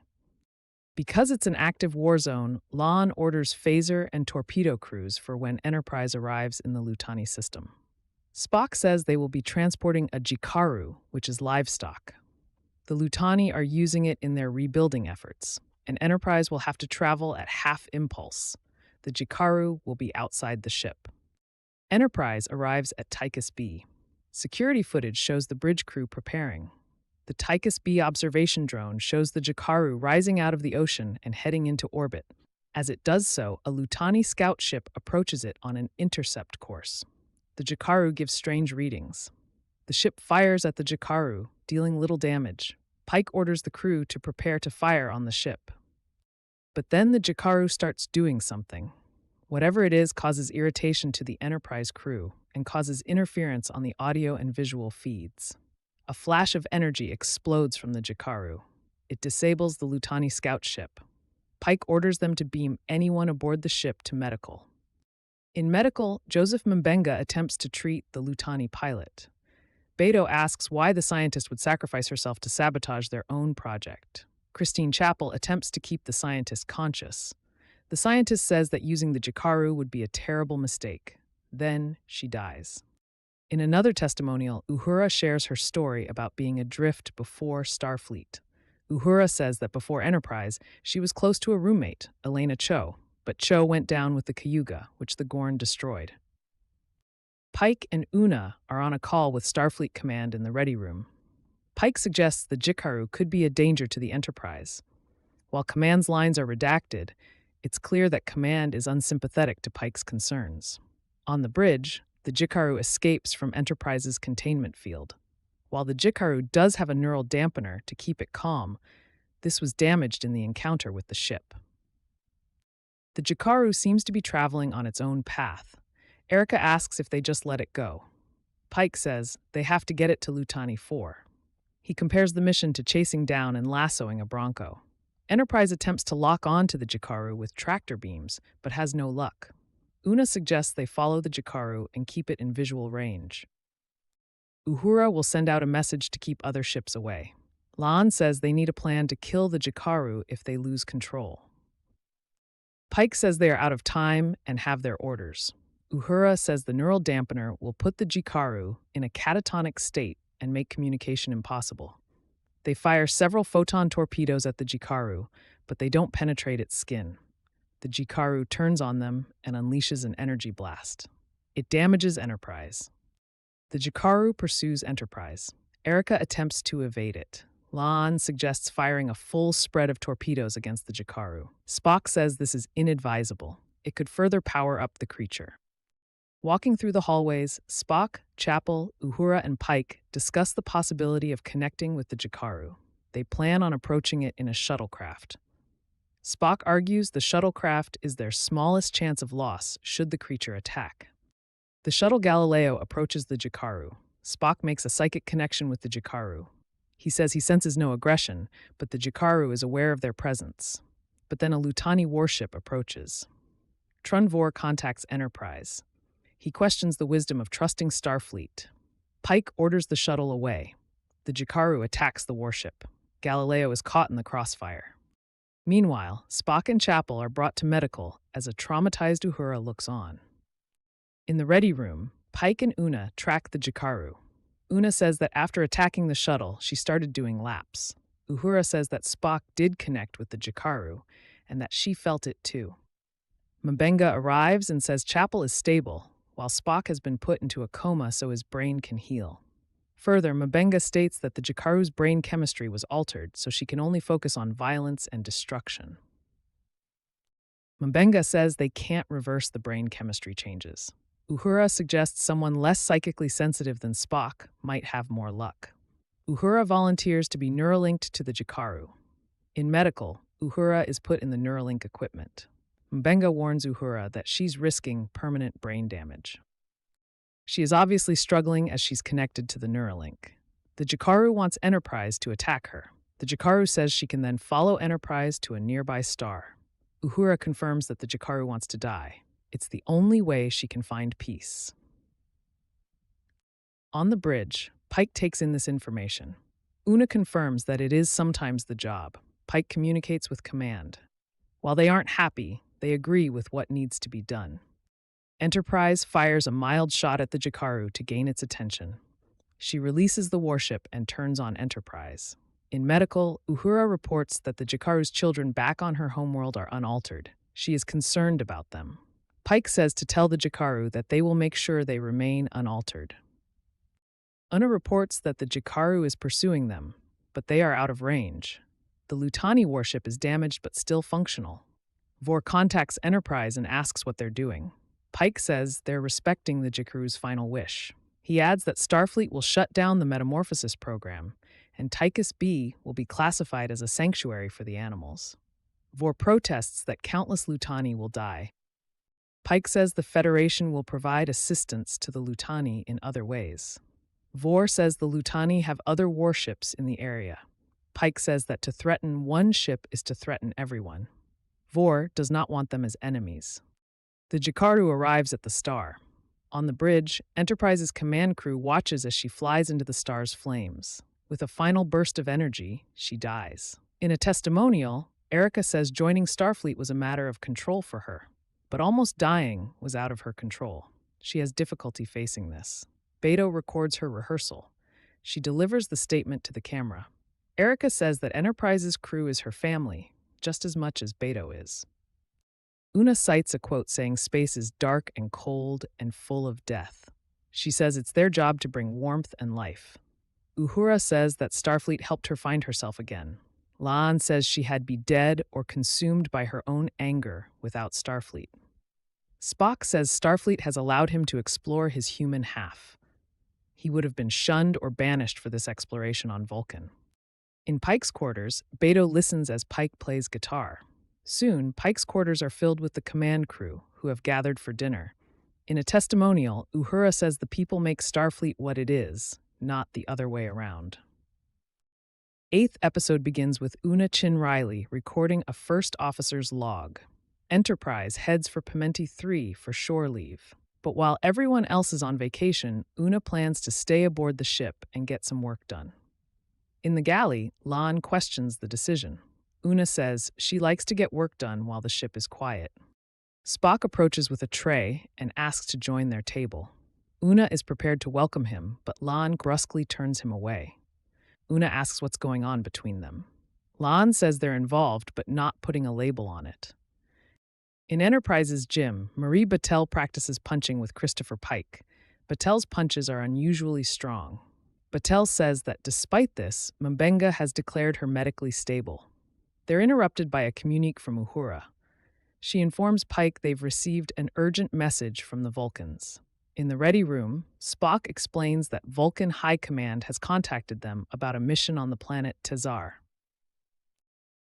Because it's an active war zone, Lon orders phaser and torpedo crews for when Enterprise arrives in the Lutani system. Spock says they will be transporting a Jikaru, which is livestock. The Lutani are using it in their rebuilding efforts, and Enterprise will have to travel at half impulse. The Jikaru will be outside the ship. Enterprise arrives at Tychus B. Security footage shows the bridge crew preparing. The Tychus B observation drone shows the Jikaru rising out of the ocean and heading into orbit. As it does so, a Lutani scout ship approaches it on an intercept course. The Jikaru gives strange readings. The ship fires at the Jikaru, dealing little damage. Pike orders the crew to prepare to fire on the ship. But then the Jikaru starts doing something. Whatever it is causes irritation to the Enterprise crew and causes interference on the audio and visual feeds. A flash of energy explodes from the Jikaru. It disables the Lutani scout ship. Pike orders them to beam anyone aboard the ship to medical. In medical, Joseph Mbenga attempts to treat the Lutani pilot. Beto asks why the scientist would sacrifice herself to sabotage their own project. Christine Chapel attempts to keep the scientist conscious. The scientist says that using the Jikaru would be a terrible mistake. Then she dies. In another testimonial, Uhura shares her story about being adrift before Starfleet. Uhura says that before Enterprise, she was close to a roommate, Elena Cho, but Cho went down with the Cayuga, which the Gorn destroyed. Pike and Una are on a call with Starfleet Command in the Ready Room. Pike suggests the Jikaru could be a danger to the Enterprise. While Command's lines are redacted, it's clear that Command is unsympathetic to Pike's concerns. On the bridge, the Jikaru escapes from Enterprise's containment field. While the Jikaru does have a neural dampener to keep it calm, this was damaged in the encounter with the ship. The Jikaru seems to be traveling on its own path. Erica asks if they just let it go. Pike says they have to get it to Lutani 4. He compares the mission to chasing down and lassoing a bronco. Enterprise attempts to lock on to the Jikaru with tractor beams, but has no luck. Una suggests they follow the Jikaru and keep it in visual range. Uhura will send out a message to keep other ships away. La'an says they need a plan to kill the Jikaru if they lose control. Pike says they are out of time and have their orders. Uhura says the neural dampener will put the Jikaru in a catatonic state and make communication impossible. They fire several photon torpedoes at the Jikaru, but they don't penetrate its skin. The Jikaru turns on them and unleashes an energy blast. It damages Enterprise. The Jikaru pursues Enterprise. Erica attempts to evade it. La'an suggests firing a full spread of torpedoes against the Jikaru. Spock says this is inadvisable. It could further power up the creature. Walking through the hallways, Spock, Chapel, Uhura, and Pike discuss the possibility of connecting with the Jikaru. They plan on approaching it in a shuttlecraft. Spock argues the shuttlecraft is their smallest chance of loss should the creature attack. The shuttle Galileo approaches the Jikaru. Spock makes a psychic connection with the Jikaru. He says he senses no aggression, but the Jikaru is aware of their presence. But then a Lutani warship approaches. Trunvor contacts Enterprise. He questions the wisdom of trusting Starfleet. Pike orders the shuttle away. The Jikaru attacks the warship. Galileo is caught in the crossfire. Meanwhile, Spock and Chapel are brought to medical as a traumatized Uhura looks on. In the Ready Room, Pike and Una track the Jikaru. Una says that after attacking the shuttle, she started doing laps. Uhura says that Spock did connect with the Jikaru, and that she felt it too. Mbenga arrives and says Chapel is stable, while Spock has been put into a coma so his brain can heal. Further, Mbenga states that the Jikaru's brain chemistry was altered so she can only focus on violence and destruction. Mbenga says they can't reverse the brain chemistry changes. Uhura suggests someone less psychically sensitive than Spock might have more luck. Uhura volunteers to be Neuralinked to the Jikaru. In medical, Uhura is put in the Neuralink equipment. Mbenga warns Uhura that she's risking permanent brain damage. She is obviously struggling as she's connected to the Neuralink. The Jikaru wants Enterprise to attack her. The Jikaru says she can then follow Enterprise to a nearby star. Uhura confirms that the Jikaru wants to die. It's the only way she can find peace. On the bridge, Pike takes in this information. Una confirms that it is sometimes the job. Pike communicates with Command. While they aren't happy, they agree with what needs to be done. Enterprise fires a mild shot at the Jikaru to gain its attention. She releases the warship and turns on Enterprise. In medical, Uhura reports that the Jikaru's children back on her homeworld are unaltered. She is concerned about them. Pike says to tell the Jikaru that they will make sure they remain unaltered. Una reports that the Jikaru is pursuing them, but they are out of range. The Lutani warship is damaged but still functional. Vor contacts Enterprise and asks what they're doing. Pike says they're respecting the Jikaru's final wish. He adds that Starfleet will shut down the Metamorphosis program, and Tychus B will be classified as a sanctuary for the animals. Vor protests that countless Lutani will die. Pike says the Federation will provide assistance to the Lutani in other ways. Vor says the Lutani have other warships in the area. Pike says that to threaten one ship is to threaten everyone. Vor does not want them as enemies. The Jikaru arrives at the star. On the bridge, Enterprise's command crew watches as she flies into the star's flames. With a final burst of energy, she dies. In a testimonial, Erica says joining Starfleet was a matter of control for her. But almost dying was out of her control. She has difficulty facing this. Beto records her rehearsal. She delivers the statement to the camera. Erica says that Enterprise's crew is her family, just as much as Beto is. Una cites a quote saying space is dark and cold and full of death. She says it's their job to bring warmth and life. Uhura says that Starfleet helped her find herself again. La'an says she had be dead or consumed by her own anger without Starfleet. Spock says Starfleet has allowed him to explore his human half. He would have been shunned or banished for this exploration on Vulcan. In Pike's quarters, Beto listens as Pike plays guitar. Soon, Pike's quarters are filled with the command crew, who have gathered for dinner. In a testimonial, Uhura says the people make Starfleet what it is, not the other way around. 8th episode begins with Una Chin Riley recording a first officer's log. Enterprise heads for Pimenti 3 for shore leave. But while everyone else is on vacation, Una plans to stay aboard the ship and get some work done. In the galley, La'an questions the decision. Una says she likes to get work done while the ship is quiet. Spock approaches with a tray and asks to join their table. Una is prepared to welcome him, but La'an brusquely turns him away. Una asks what's going on between them. La'an says they're involved, but not putting a label on it. In Enterprise's gym, Marie Battelle practices punching with Christopher Pike. Battelle's punches are unusually strong. Battelle says that despite this, Mbenga has declared her medically stable. They're interrupted by a communique from Uhura. She informs Pike they've received an urgent message from the Vulcans. In the ready room, Spock explains that Vulcan High Command has contacted them about a mission on the planet Tezar.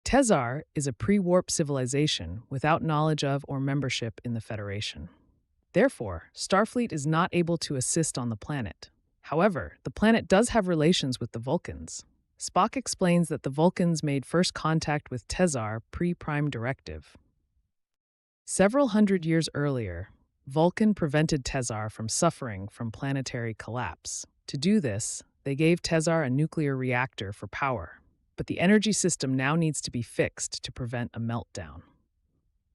Tezar is a pre-warp civilization without knowledge of or membership in the Federation. Therefore, Starfleet is not able to assist on the planet. However, the planet does have relations with the Vulcans. Spock explains that the Vulcans made first contact with Tezar pre-Prime Directive. Several hundred years earlier, Vulcan prevented Tezar from suffering from planetary collapse. To do this, they gave Tezar a nuclear reactor for power, but the energy system now needs to be fixed to prevent a meltdown.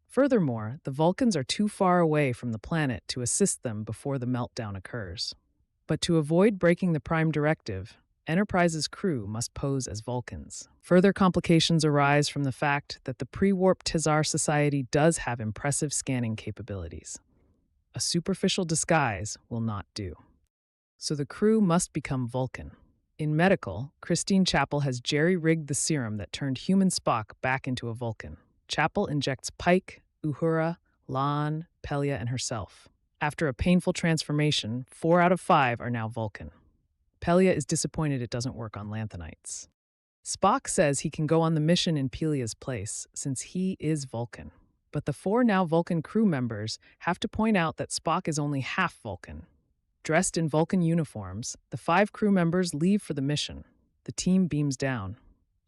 Furthermore, the Vulcans are too far away from the planet to assist them before the meltdown occurs. But to avoid breaking the Prime Directive, Enterprise's crew must pose as Vulcans. Further complications arise from the fact that the pre-warp Tezar society does have impressive scanning capabilities. A superficial disguise will not do. So the crew must become Vulcan. In medical, Christine Chapel has jerry-rigged the serum that turned human Spock back into a Vulcan. Chapel injects Pike, Uhura, La'an, Pelia, and herself. After a painful transformation, 4 out of 5 are now Vulcan. Pelia is disappointed it doesn't work on Lanthanites. Spock says he can go on the mission in Pelia's place, since he is Vulcan. But the 4 now Vulcan crew members have to point out that Spock is only half Vulcan. Dressed in Vulcan uniforms, the 5 crew members leave for the mission. The team beams down.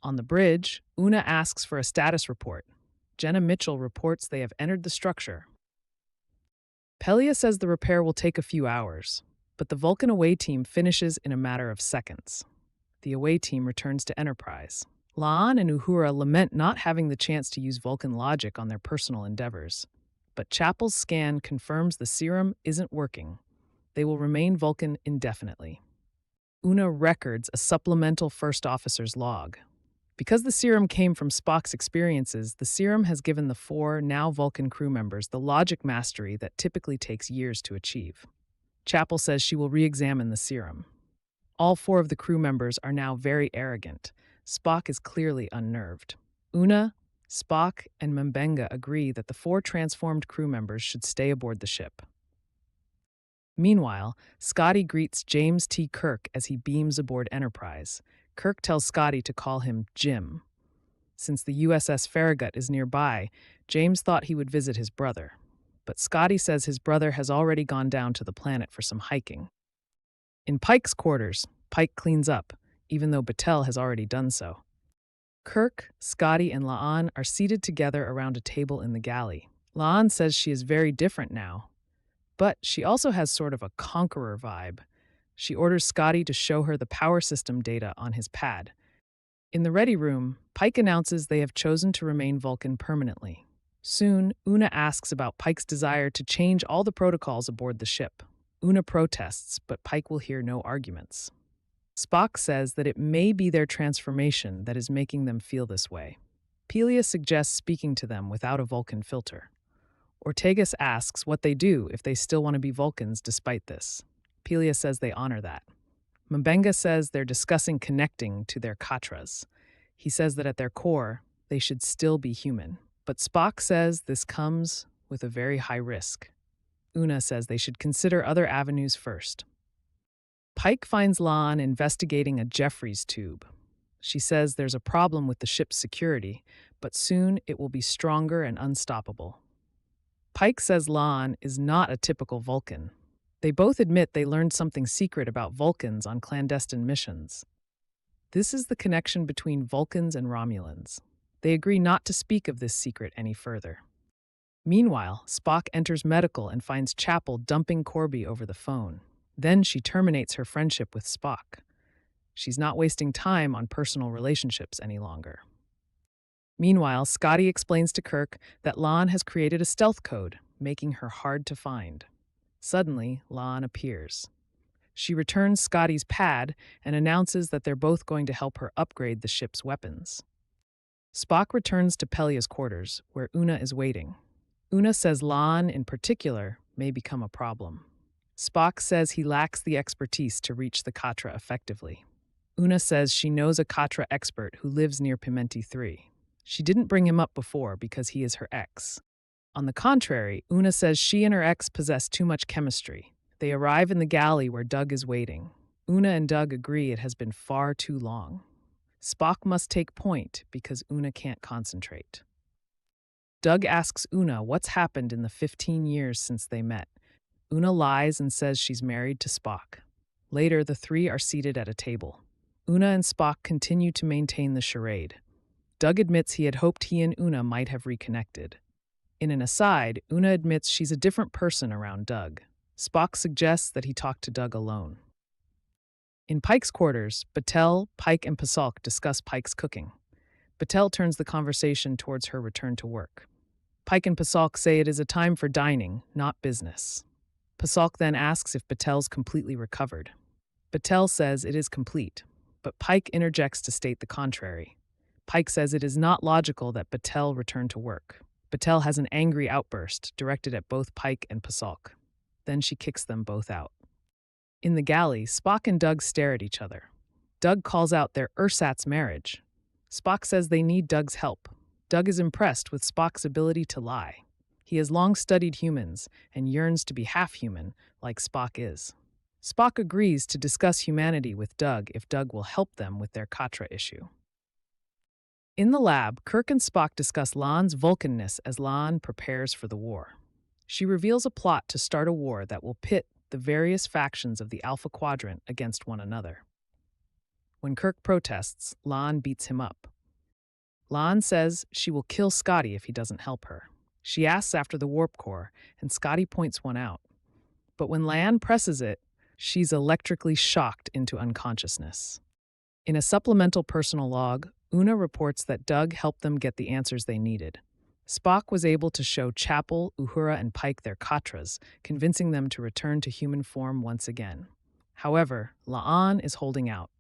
On the bridge, Una asks for a status report. Jenna Mitchell reports they have entered the structure. Pelia says the repair will take a few hours, but the Vulcan away team finishes in a matter of seconds. The away team returns to Enterprise. La'an and Uhura lament not having the chance to use Vulcan logic on their personal endeavors, but Chapel's scan confirms the serum isn't working. They will remain Vulcan indefinitely. Una records a supplemental first officer's log. Because the serum came from Spock's experiences, the serum has given the four now Vulcan crew members the logic mastery that typically takes years to achieve. Chapel says she will re-examine the serum. All four of the crew members are now very arrogant. Spock is clearly unnerved. Una, Spock, and Mbenga agree that the four transformed crew members should stay aboard the ship. Meanwhile, Scotty greets James T. Kirk as he beams aboard Enterprise. Kirk tells Scotty to call him Jim. Since the USS Farragut is nearby, James thought he would visit his brother. But Scotty says his brother has already gone down to the planet for some hiking. In Pike's quarters, Pike cleans up, even though Batel has already done so. Kirk, Scotty, and La'an are seated together around a table in the galley. La'an says she is very different now, but she also has sort of a conqueror vibe. She orders Scotty to show her the power system data on his pad. In the ready room, Pike announces they have chosen to remain Vulcan permanently. Soon, Una asks about Pike's desire to change all the protocols aboard the ship. Una protests, but Pike will hear no arguments. Spock says that it may be their transformation that is making them feel this way. Pelia suggests speaking to them without a Vulcan filter. Ortegas asks what they do if they still want to be Vulcans despite this. Pelia says they honor that. Mbenga says they're discussing connecting to their Katras. He says that at their core, they should still be human. But Spock says this comes with a very high risk. Una says they should consider other avenues first. Pike finds La'an investigating a Jeffries tube. She says there's a problem with the ship's security, but soon it will be stronger and unstoppable. Pike says La'an is not a typical Vulcan. They both admit they learned something secret about Vulcans on clandestine missions. This is the connection between Vulcans and Romulans. They agree not to speak of this secret any further. Meanwhile, Spock enters medical and finds Chapel dumping Corby over the phone. Then she terminates her friendship with Spock. She's not wasting time on personal relationships any longer. Meanwhile, Scotty explains to Kirk that La'an has created a stealth code, making her hard to find. Suddenly, La'an appears. She returns Scotty's pad and announces that they're both going to help her upgrade the ship's weapons. Spock returns to Pelia's quarters, where Una is waiting. Una says La'an, in particular, may become a problem. Spock says he lacks the expertise to reach the Katra effectively. Una says she knows a Katra expert who lives near Pimenti 3. She didn't bring him up before because he is her ex. On the contrary, Una says she and her ex possess too much chemistry. They arrive in the galley where Doug is waiting. Una and Doug agree it has been far too long. Spock must take point because Una can't concentrate. Doug asks Una what's happened in the 15 years since they met. Una lies and says she's married to Spock. Later, the three are seated at a table. Una and Spock continue to maintain the charade. Doug admits he had hoped he and Una might have reconnected. In an aside, Una admits she's a different person around Doug. Spock suggests that he talk to Doug alone. In Pike's quarters, Batel, Pike, and Pasalk discuss Pike's cooking. Batel turns the conversation towards her return to work. Pike and Pasalk say it is a time for dining, not business. Pasalk then asks if Batel's completely recovered. Batel says it is complete, but Pike interjects to state the contrary. Pike says it is not logical that Batel return to work. Batel has an angry outburst directed at both Pike and Pasalk. Then she kicks them both out. In the galley, Spock and Doug stare at each other. Doug calls out their ersatz marriage. Spock says they need Doug's help. Doug is impressed with Spock's ability to lie. He has long studied humans and yearns to be half-human, like Spock is. Spock agrees to discuss humanity with Doug if Doug will help them with their Katra issue. In the lab, Kirk and Spock discuss La'an's Vulcanness as La'an prepares for the war. She reveals a plot to start a war that will pit the various factions of the Alpha Quadrant against one another. When Kirk protests, La'an beats him up. La'an says she will kill Scotty if he doesn't help her. She asks after the warp core, and Scotty points one out. But when La'an presses it, she's electrically shocked into unconsciousness. In a supplemental personal log, Una reports that Doug helped them get the answers they needed. Spock was able to show Chapel, Uhura, and Pike their Katras, convincing them to return to human form once again. However, La'an is holding out.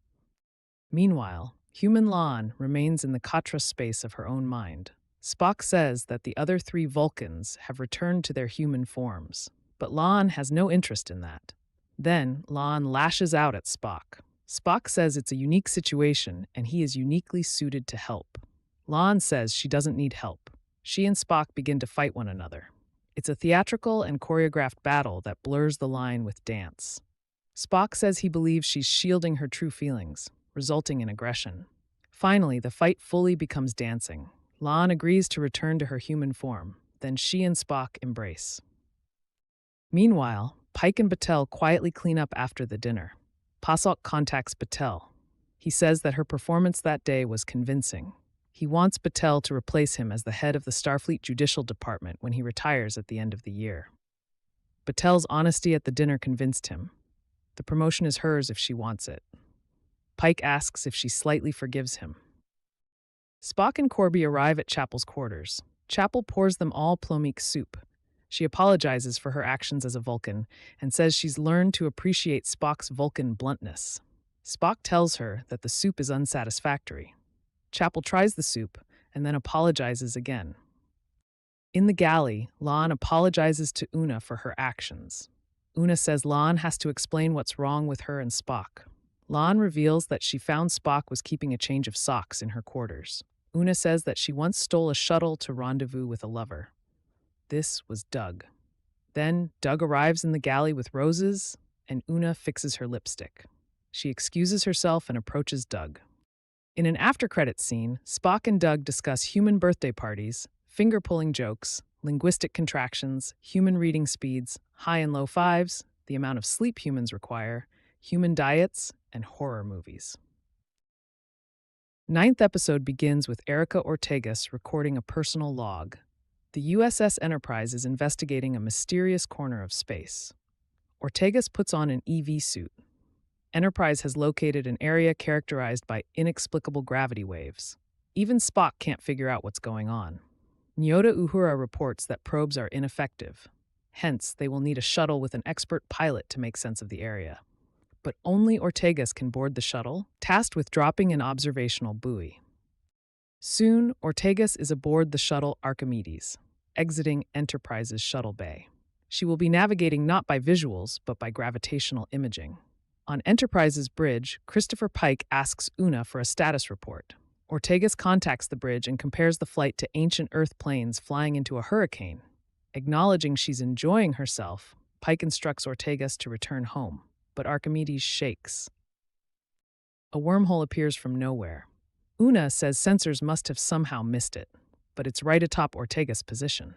Meanwhile, Human La'an remains in the Katra space of her own mind. Spock says that the other three Vulcans have returned to their human forms, but La'an has no interest in that. Then, La'an lashes out at Spock. Spock says it's a unique situation and he is uniquely suited to help. La'an says she doesn't need help. She and Spock begin to fight one another. It's a theatrical and choreographed battle that blurs the line with dance. Spock says he believes she's shielding her true feelings, resulting in aggression. Finally, the fight fully becomes dancing. La'an agrees to return to her human form. Then she and Spock embrace. Meanwhile, Pike and Batel quietly clean up after the dinner. Pasok contacts Batel. He says that her performance that day was convincing. He wants Batel to replace him as the head of the Starfleet Judicial Department when he retires at the end of the year. Batel's honesty at the dinner convinced him. The promotion is hers if she wants it. Pike asks if she slightly forgives him. Spock and Corby arrive at Chapel's quarters. Chapel pours them all plomeek soup. She apologizes for her actions as a Vulcan and says she's learned to appreciate Spock's Vulcan bluntness. Spock tells her that the soup is unsatisfactory. Chapel tries the soup and then apologizes again. In the galley, La'an apologizes to Una for her actions. Una says La'an has to explain what's wrong with her and Spock. La'an reveals that she found Spock was keeping a change of socks in her quarters. Una says that she once stole a shuttle to rendezvous with a lover. This was Doug. Then Doug arrives in the galley with roses, and Una fixes her lipstick. She excuses herself and approaches Doug. In an after-credits scene, Spock and Doug discuss human birthday parties, finger-pulling jokes, linguistic contractions, human reading speeds, high and low fives, the amount of sleep humans require, human diets, and horror movies. Ninth episode begins with Erica Ortegas recording a personal log. The USS Enterprise is investigating a mysterious corner of space. Ortegas puts on an EV suit. Enterprise has located an area characterized by inexplicable gravity waves. Even Spock can't figure out what's going on. Nyota Uhura reports that probes are ineffective. Hence, they will need a shuttle with an expert pilot to make sense of the area. But only Ortegas can board the shuttle, tasked with dropping an observational buoy. Soon, Ortegas is aboard the shuttle Archimedes, exiting Enterprise's shuttle bay. She will be navigating not by visuals, but by gravitational imaging. On Enterprise's bridge, Christopher Pike asks Una for a status report. Ortegas contacts the bridge and compares the flight to ancient Earth planes flying into a hurricane. Acknowledging she's enjoying herself, Pike instructs Ortegas to return home, but Archimedes shakes. A wormhole appears from nowhere. Una says sensors must have somehow missed it, but it's right atop Ortegas' position.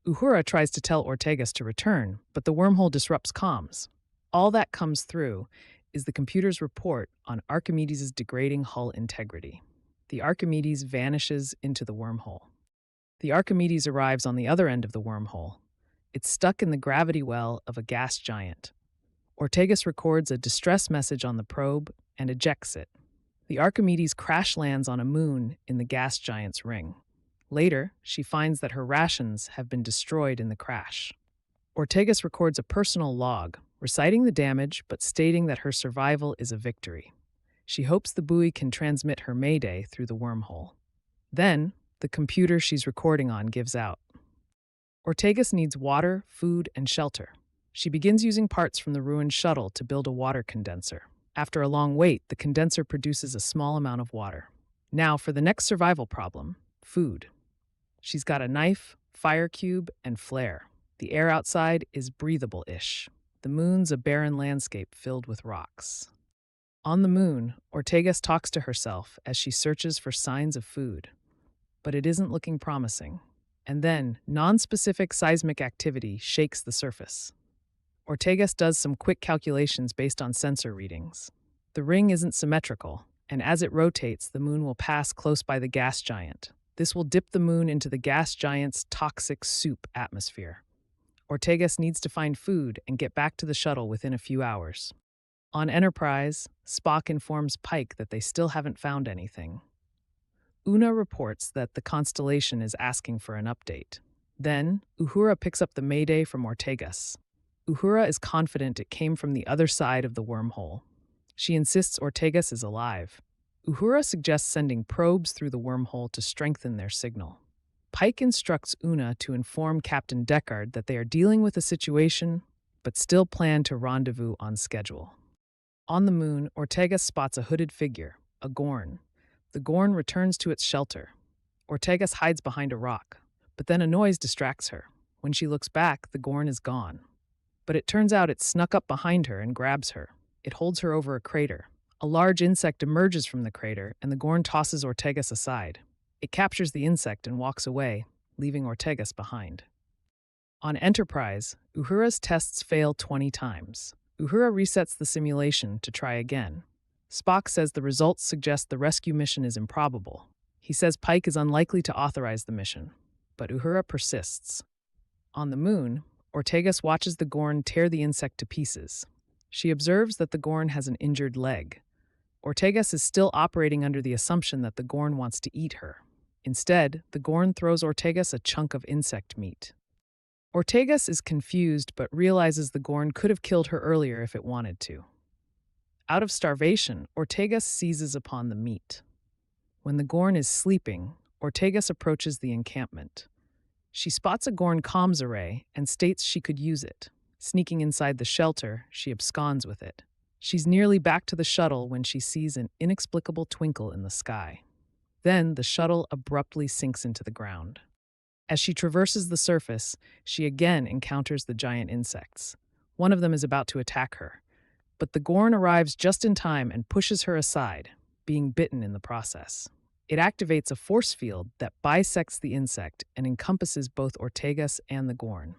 Uhura tries to tell Ortegas to return, but the wormhole disrupts comms. All that comes through is the computer's report on Archimedes' degrading hull integrity. The Archimedes vanishes into the wormhole. The Archimedes arrives on the other end of the wormhole. It's stuck in the gravity well of a gas giant. Ortegas records a distress message on the probe and ejects it. The Archimedes crash lands on a moon in the gas giant's ring. Later, she finds that her rations have been destroyed in the crash. Ortegas records a personal log, reciting the damage but stating that her survival is a victory. She hopes the buoy can transmit her mayday through the wormhole. Then, the computer she's recording on gives out. Ortegas needs water, food, and shelter. She begins using parts from the ruined shuttle to build a water condenser. After a long wait, the condenser produces a small amount of water. Now for the next survival problem, food. She's got a knife, fire cube, and flare. The air outside is breathable-ish. The moon's a barren landscape filled with rocks. On the moon, Ortegas talks to herself as she searches for signs of food. But it isn't looking promising. And then, non-specific seismic activity shakes the surface. Ortegas does some quick calculations based on sensor readings. The ring isn't symmetrical, and as it rotates, the moon will pass close by the gas giant. This will dip the moon into the gas giant's toxic soup atmosphere. Ortegas needs to find food and get back to the shuttle within a few hours. On Enterprise, Spock informs Pike that they still haven't found anything. Una reports that the constellation is asking for an update. Then, Uhura picks up the mayday from Ortegas. Uhura is confident it came from the other side of the wormhole. She insists Ortegas is alive. Uhura suggests sending probes through the wormhole to strengthen their signal. Pike instructs Una to inform Captain Deckard that they are dealing with a situation, but still plan to rendezvous on schedule. On the moon, Ortegas spots a hooded figure, a Gorn. The Gorn returns to its shelter. Ortegas hides behind a rock, but then a noise distracts her. When she looks back, the Gorn is gone. But it turns out it snuck up behind her and grabs her. It holds her over a crater. A large insect emerges from the crater, and the Gorn tosses Ortegas aside. It captures the insect and walks away, leaving Ortegas behind. On Enterprise, Uhura's tests fail 20 times. Uhura resets the simulation to try again. Spock says the results suggest the rescue mission is improbable. He says Pike is unlikely to authorize the mission, but Uhura persists. On the moon, Ortegas watches the Gorn tear the insect to pieces. She observes that the Gorn has an injured leg. Ortegas is still operating under the assumption that the Gorn wants to eat her. Instead, the Gorn throws Ortegas a chunk of insect meat. Ortegas is confused but realizes the Gorn could have killed her earlier if it wanted to. Out of starvation, Ortegas seizes upon the meat. When the Gorn is sleeping, Ortegas approaches the encampment. She spots a Gorn comms array and states she could use it. Sneaking inside the shelter, she absconds with it. She's nearly back to the shuttle when she sees an inexplicable twinkle in the sky. Then the shuttle abruptly sinks into the ground. As she traverses the surface, she again encounters the giant insects. One of them is about to attack her, but the Gorn arrives just in time and pushes her aside, being bitten in the process. It activates a force field that bisects the insect and encompasses both Ortegas and the Gorn.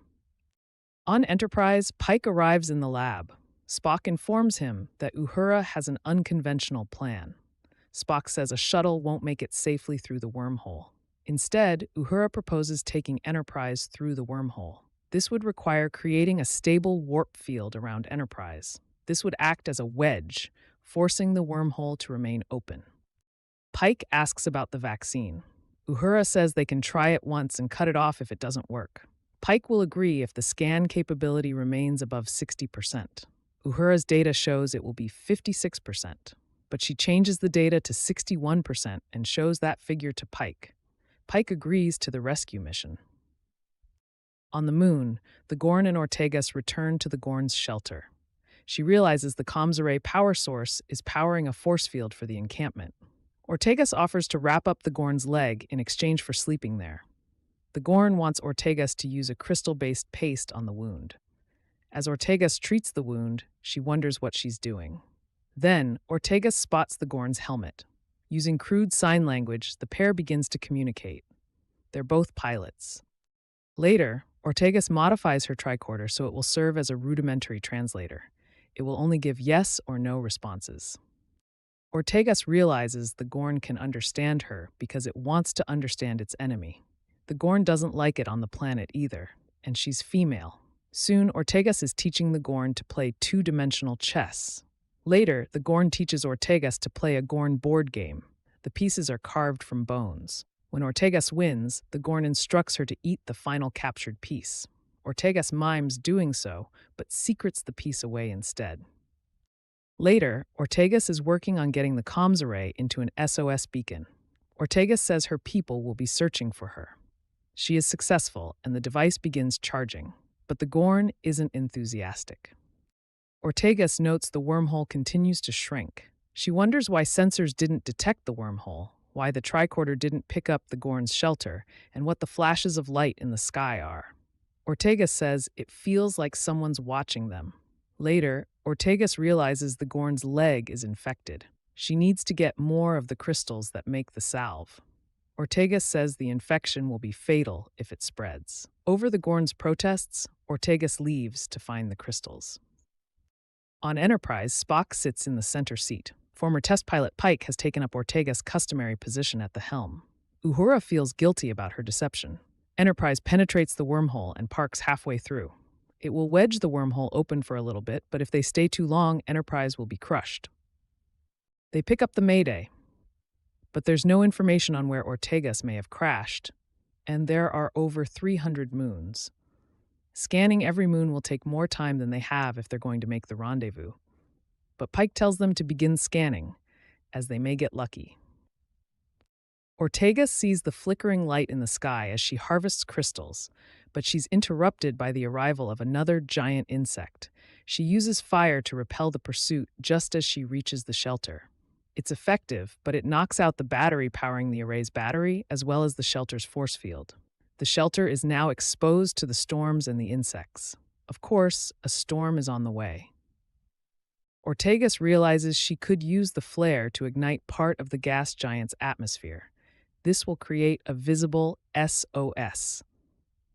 On Enterprise, Pike arrives in the lab. Spock informs him that Uhura has an unconventional plan. Spock says a shuttle won't make it safely through the wormhole. Instead, Uhura proposes taking Enterprise through the wormhole. This would require creating a stable warp field around Enterprise. This would act as a wedge, forcing the wormhole to remain open. Pike asks about the vaccine. Uhura says they can try it once and cut it off if it doesn't work. Pike will agree if the scan capability remains above 60%. Uhura's data shows it will be 56%, but she changes the data to 61% and shows that figure to Pike. Pike agrees to the rescue mission. On the moon, the Gorn and Ortegas return to the Gorn's shelter. She realizes the comms array power source is powering a force field for the encampment. Ortegas offers to wrap up the Gorn's leg in exchange for sleeping there. The Gorn wants Ortegas to use a crystal-based paste on the wound. As Ortegas treats the wound, she wonders what she's doing. Then, Ortegas spots the Gorn's helmet. Using crude sign language, the pair begins to communicate. They're both pilots. Later, Ortegas modifies her tricorder so it will serve as a rudimentary translator. It will only give yes or no responses. Ortegas realizes the Gorn can understand her because it wants to understand its enemy. The Gorn doesn't like it on the planet either, and she's female. Soon, Ortegas is teaching the Gorn to play two-dimensional chess. Later, the Gorn teaches Ortegas to play a Gorn board game. The pieces are carved from bones. When Ortegas wins, the Gorn instructs her to eat the final captured piece. Ortegas mimes doing so, but secrets the piece away instead. Later, Ortegas is working on getting the comms array into an SOS beacon. Ortegas says her people will be searching for her. She is successful, and the device begins charging. But the Gorn isn't enthusiastic. Ortegas notes the wormhole continues to shrink. She wonders why sensors didn't detect the wormhole, why the tricorder didn't pick up the Gorn's shelter, and what the flashes of light in the sky are. Ortegas says it feels like someone's watching them. Later, Ortegas realizes the Gorn's leg is infected. She needs to get more of the crystals that make the salve. Ortegas says the infection will be fatal if it spreads. Over the Gorn's protests, Ortegas leaves to find the crystals. On Enterprise, Spock sits in the center seat. Former test pilot Pike has taken up Ortegas' customary position at the helm. Uhura feels guilty about her deception. Enterprise penetrates the wormhole and parks halfway through. It will wedge the wormhole open for a little bit, but if they stay too long, Enterprise will be crushed. They pick up the Mayday, but there's no information on where Ortegas may have crashed, and there are over 300 moons. Scanning every moon will take more time than they have if they're going to make the rendezvous. But Pike tells them to begin scanning. as they may get lucky. Ortegas sees the flickering light in the sky as she harvests crystals, but she's interrupted by the arrival of another giant insect. She uses fire to repel the pursuit just as she reaches the shelter. It's effective, but it knocks out the battery powering the array's battery as well as the shelter's force field. The shelter is now exposed to the storms and the insects. Of course, a storm is on the way. Ortegas realizes she could use the flare to ignite part of the gas giant's atmosphere. This will create a visible SOS.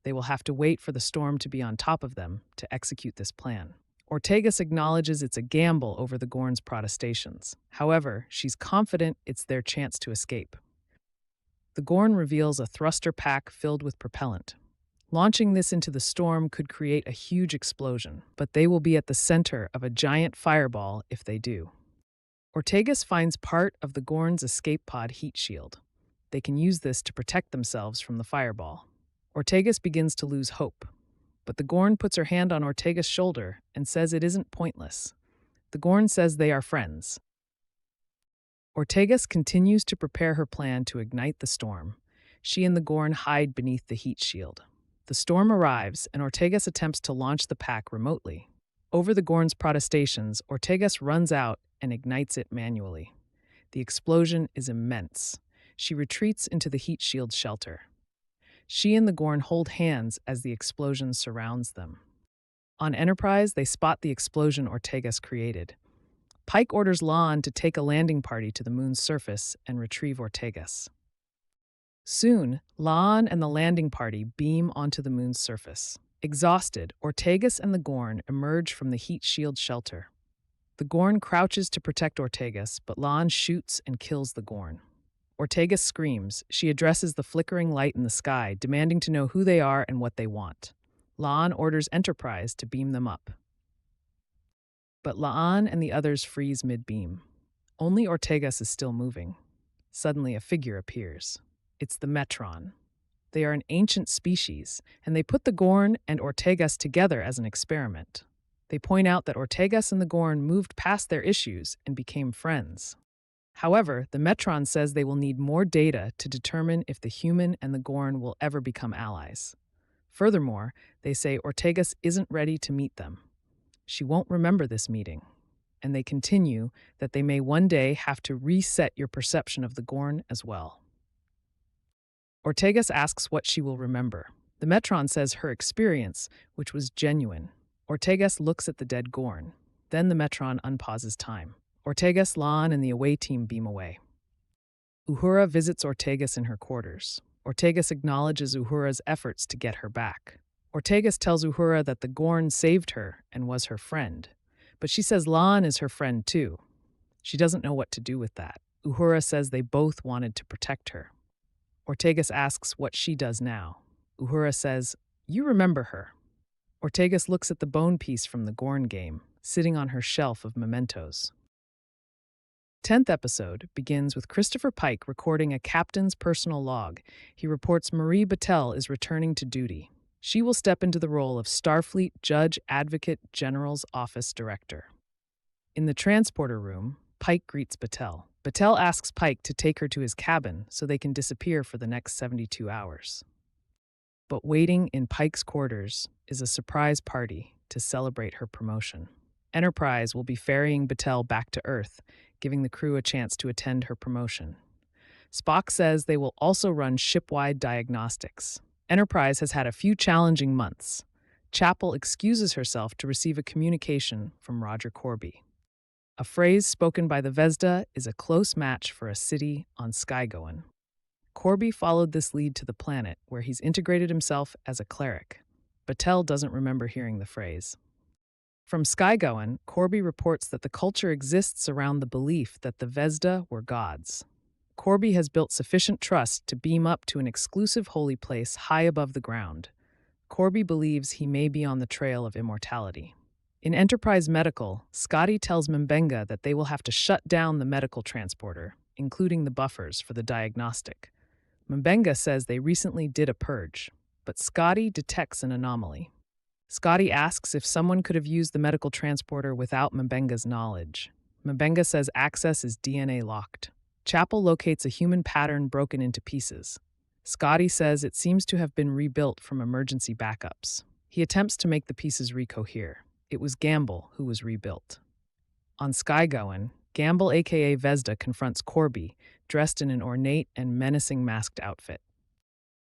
They will have to wait for the storm to be on top of them to execute this plan. Ortegas acknowledges it's a gamble over the Gorn's protestations. However, she's confident it's their chance to escape. The Gorn reveals a thruster pack filled with propellant. Launching this into the storm could create a huge explosion, but they will be at the center of a giant fireball if they do. Ortegas finds part of the Gorn's escape pod heat shield. They can use this to protect themselves from the fireball. Ortegas begins to lose hope, but the Gorn puts her hand on Ortegas' shoulder and says it isn't pointless. The Gorn says they are friends. Ortegas continues to prepare her plan to ignite the storm. She and the Gorn hide beneath the heat shield. The storm arrives, and Ortegas attempts to launch the pack remotely. Over the Gorn's protestations, Ortegas runs out and ignites it manually. The explosion is immense. She retreats into the heat shield's shelter. She and the Gorn hold hands as the explosion surrounds them. On Enterprise, they spot the explosion Ortegas created. Pike orders La'an to take a landing party to the moon's surface and retrieve Ortegas. Soon, La'an and the landing party beam onto the moon's surface. Exhausted, Ortegas and the Gorn emerge from the heat shield shelter. The Gorn crouches to protect Ortegas, but La'an shoots and kills the Gorn. Ortegas screams. She addresses the flickering light in the sky, demanding to know who they are and what they want. La'an orders Enterprise to beam them up. But La'an and the others freeze mid-beam. Only Ortegas is still moving. Suddenly, a figure appears. It's the Metron. They are an ancient species, and they put the Gorn and Ortegas together as an experiment. They point out that Ortegas and the Gorn moved past their issues and became friends. However, the Metron says they will need more data to determine if the human and the Gorn will ever become allies. Furthermore, they say Ortegas isn't ready to meet them. She won't remember this meeting. And they continue that they may one day have to reset your perception of the Gorn as well. Ortegas asks what she will remember. The Metron says her experience, which was genuine. Ortegas looks at the dead Gorn. Then the Metron unpauses time. Ortegas, La'an, and the away team beam away. Uhura visits Ortegas in her quarters. Ortegas acknowledges Uhura's efforts to get her back. Ortegas tells Uhura that the Gorn saved her and was her friend, but she says La'an is her friend too. She doesn't know what to do with that. Uhura says they both wanted to protect her. Ortegas asks what she does now. Uhura says, "You remember her." Ortegas looks at the bone piece from the Gorn game, sitting on her shelf of mementos. 10th episode begins with Christopher Pike recording a captain's personal log. He reports Marie Battelle is returning to duty. She will step into the role of Starfleet Judge Advocate General's Office Director. In the transporter room, Pike greets Battelle. Battelle asks Pike to take her to his cabin so they can disappear for the next 72 hours. But waiting in Pike's quarters is a surprise party to celebrate her promotion. Enterprise will be ferrying Battelle back to Earth, giving the crew a chance to attend her promotion. Spock says they will also run ship-wide diagnostics. Enterprise has had a few challenging months. Chapel excuses herself to receive a communication from Roger Corby. A phrase spoken by the Vzda is a close match for a city on Skygoan. Corby followed this lead to the planet, where he's integrated himself as a cleric. Battelle doesn't remember hearing the phrase. From Skygoan, Corby reports that the culture exists around the belief that the Vzda were gods. Corby has built sufficient trust to beam up to an exclusive holy place high above the ground. Corby believes he may be on the trail of immortality. In Enterprise Medical, Scotty tells M'Benga that they will have to shut down the medical transporter, including the buffers for the diagnostic. M'Benga says they recently did a purge, but Scotty detects an anomaly. Scotty asks if someone could have used the medical transporter without M'Benga's knowledge. Mbenga says access is DNA locked. Chapel locates a human pattern broken into pieces. Scotty says it seems to have been rebuilt from emergency backups. He attempts to make the pieces recohere. It was Gamble who was rebuilt. On Skygoan, Gamble aka Vzda confronts Corby, dressed in an ornate and menacing masked outfit.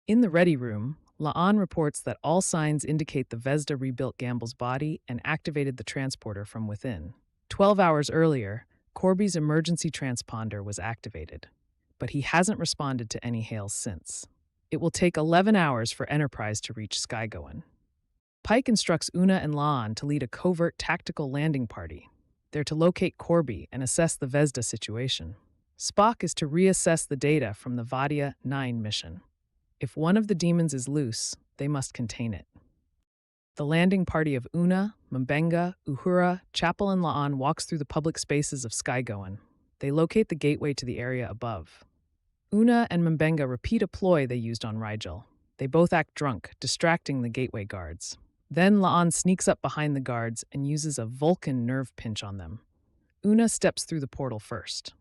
In the ready room, La'an reports that all signs indicate the Vzda rebuilt Gamble's body and activated the transporter from within. 12 hours earlier, Corby's emergency transponder was activated, but he hasn't responded to any hails since. It will take 11 hours for Enterprise to reach Skygoan. Pike instructs Una and La'an to lead a covert tactical landing party. They're to locate Corby and assess the Vzda situation. Spock is to reassess the data from the Vadia 9 mission. If one of the demons is loose, they must contain it. The landing party of Una, Mbenga, Uhura, Chapel, and La'an walks through the public spaces of Skygoan. They locate the gateway to the area above. Una and Mbenga repeat a ploy they used on Rigel. They both act drunk, distracting the gateway guards. Then La'an sneaks up behind the guards and uses a Vulcan nerve pinch on them. Una steps through the portal first.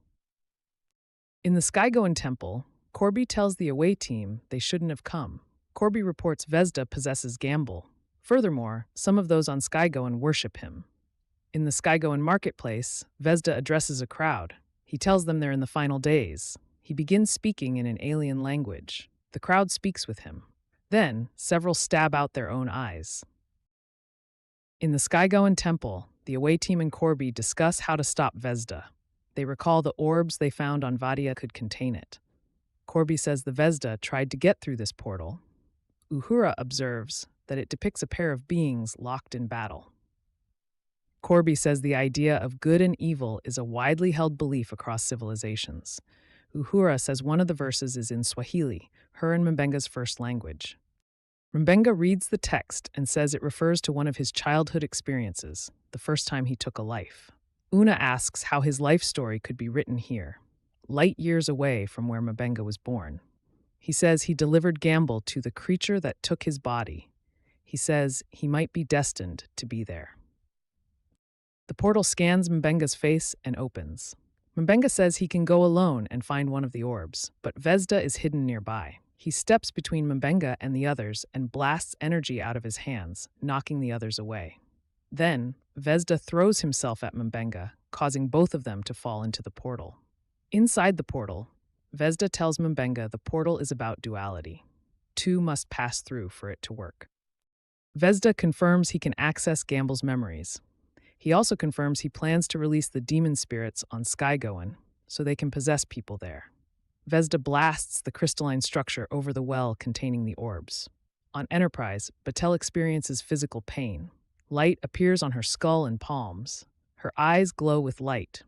In the Skygoan temple, Corby tells the away team they shouldn't have come. Corby reports Vzda possesses Gamble. Furthermore, some of those on Skygoan worship him. In the Skygoan marketplace, Vzda addresses a crowd. He tells them they're in the final days. He begins speaking in an alien language. The crowd speaks with him. Then, several stab out their own eyes. In the Skygoan temple, the away team and Corby discuss how to stop Vzda. They recall the orbs they found on Vadia could contain it. Corby says the Vzda tried to get through this portal. Uhura observes that it depicts a pair of beings locked in battle. Corby says the idea of good and evil is a widely held belief across civilizations. Uhura says one of the verses is in Swahili, her and Mbenga's first language. Mbenga reads the text and says it refers to one of his childhood experiences, the first time he took a life. Una asks how his life story could be written here, light years away from where Mbenga was born. He says he delivered Gamble to the creature that took his body. He says he might be destined to be there. The portal scans Mbenga's face and opens. Mbenga says he can go alone and find one of the orbs, but Vzda is hidden nearby. He steps between Mbenga and the others and blasts energy out of his hands, knocking the others away. Then, Vzda throws himself at Mbenga, causing both of them to fall into the portal. Inside the portal, Vzda tells Mbenga the portal is about duality. Two must pass through for it to work. Vzda confirms he can access Gamble's memories. He also confirms he plans to release the demon spirits on Skygoan so they can possess people there. Vzda blasts the crystalline structure over the well containing the orbs. On Enterprise, Batel experiences physical pain. Light appears on her skull and palms. Her eyes glow with light.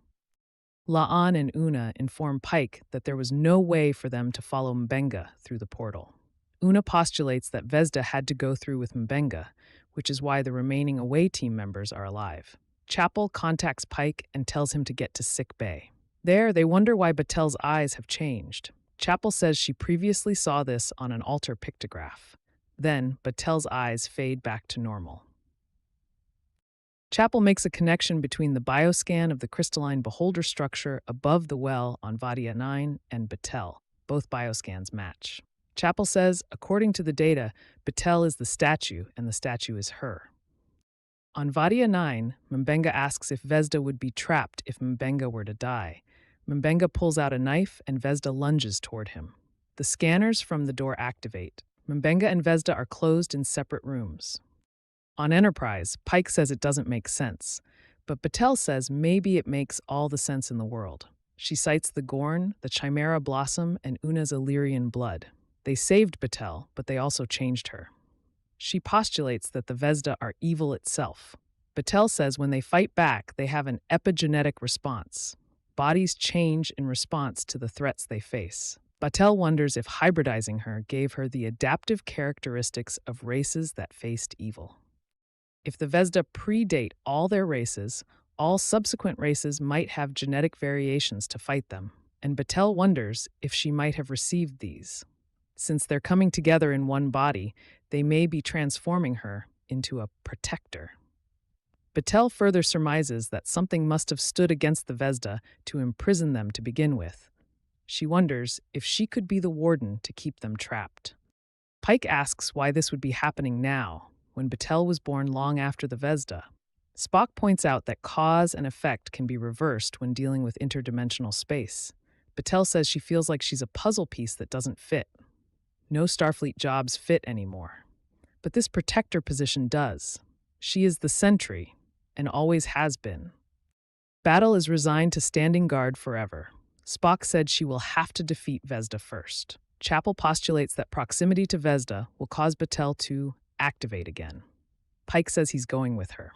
La'an and Una inform Pike that there was no way for them to follow Mbenga through the portal. Una postulates that Vzda had to go through with Mbenga, which is why the remaining away team members are alive. Chapel contacts Pike and tells him to get to sick bay. There, they wonder why Batel's eyes have changed. Chapel says she previously saw this on an altar pictograph. Then, Batel's eyes fade back to normal. Chapel makes a connection between the bioscan of the crystalline beholder structure above the well on Vadia 9 and Batel. Both bioscans match. Chapel says, according to the data, Batel is the statue and the statue is her. On Vadia 9, Mbenga asks if Vzda would be trapped if Mbenga were to die. Mbenga pulls out a knife and Vzda lunges toward him. The scanners from the door activate. Mbenga and Vzda are closed in separate rooms. On Enterprise, Pike says it doesn't make sense, but Batel says maybe it makes all the sense in the world. She cites the Gorn, the Chimera blossom, and Una's Illyrian blood. They saved Batel, but they also changed her. She postulates that the Vzda are evil itself. Batel says when they fight back, they have an epigenetic response. Bodies change in response to the threats they face. Batel wonders if hybridizing her gave her the adaptive characteristics of races that faced evil. If the Vzda predate all their races, all subsequent races might have genetic variations to fight them, and Batel wonders if she might have received these. Since they're coming together in one body, they may be transforming her into a protector. Batel further surmises that something must have stood against the Vzda to imprison them to begin with. She wonders if she could be the warden to keep them trapped. Pike asks why this would be happening now, when Batel was born long after the Vzda. Spock points out that cause and effect can be reversed when dealing with interdimensional space. Batel says she feels like she's a puzzle piece that doesn't fit. No Starfleet jobs fit anymore. But this protector position does. She is the sentry, and always has been. Battle is resigned to standing guard forever. Spock said she will have to defeat Vzda first. Chapel postulates that proximity to Vzda will cause Batel to activate again. Pike says he's going with her.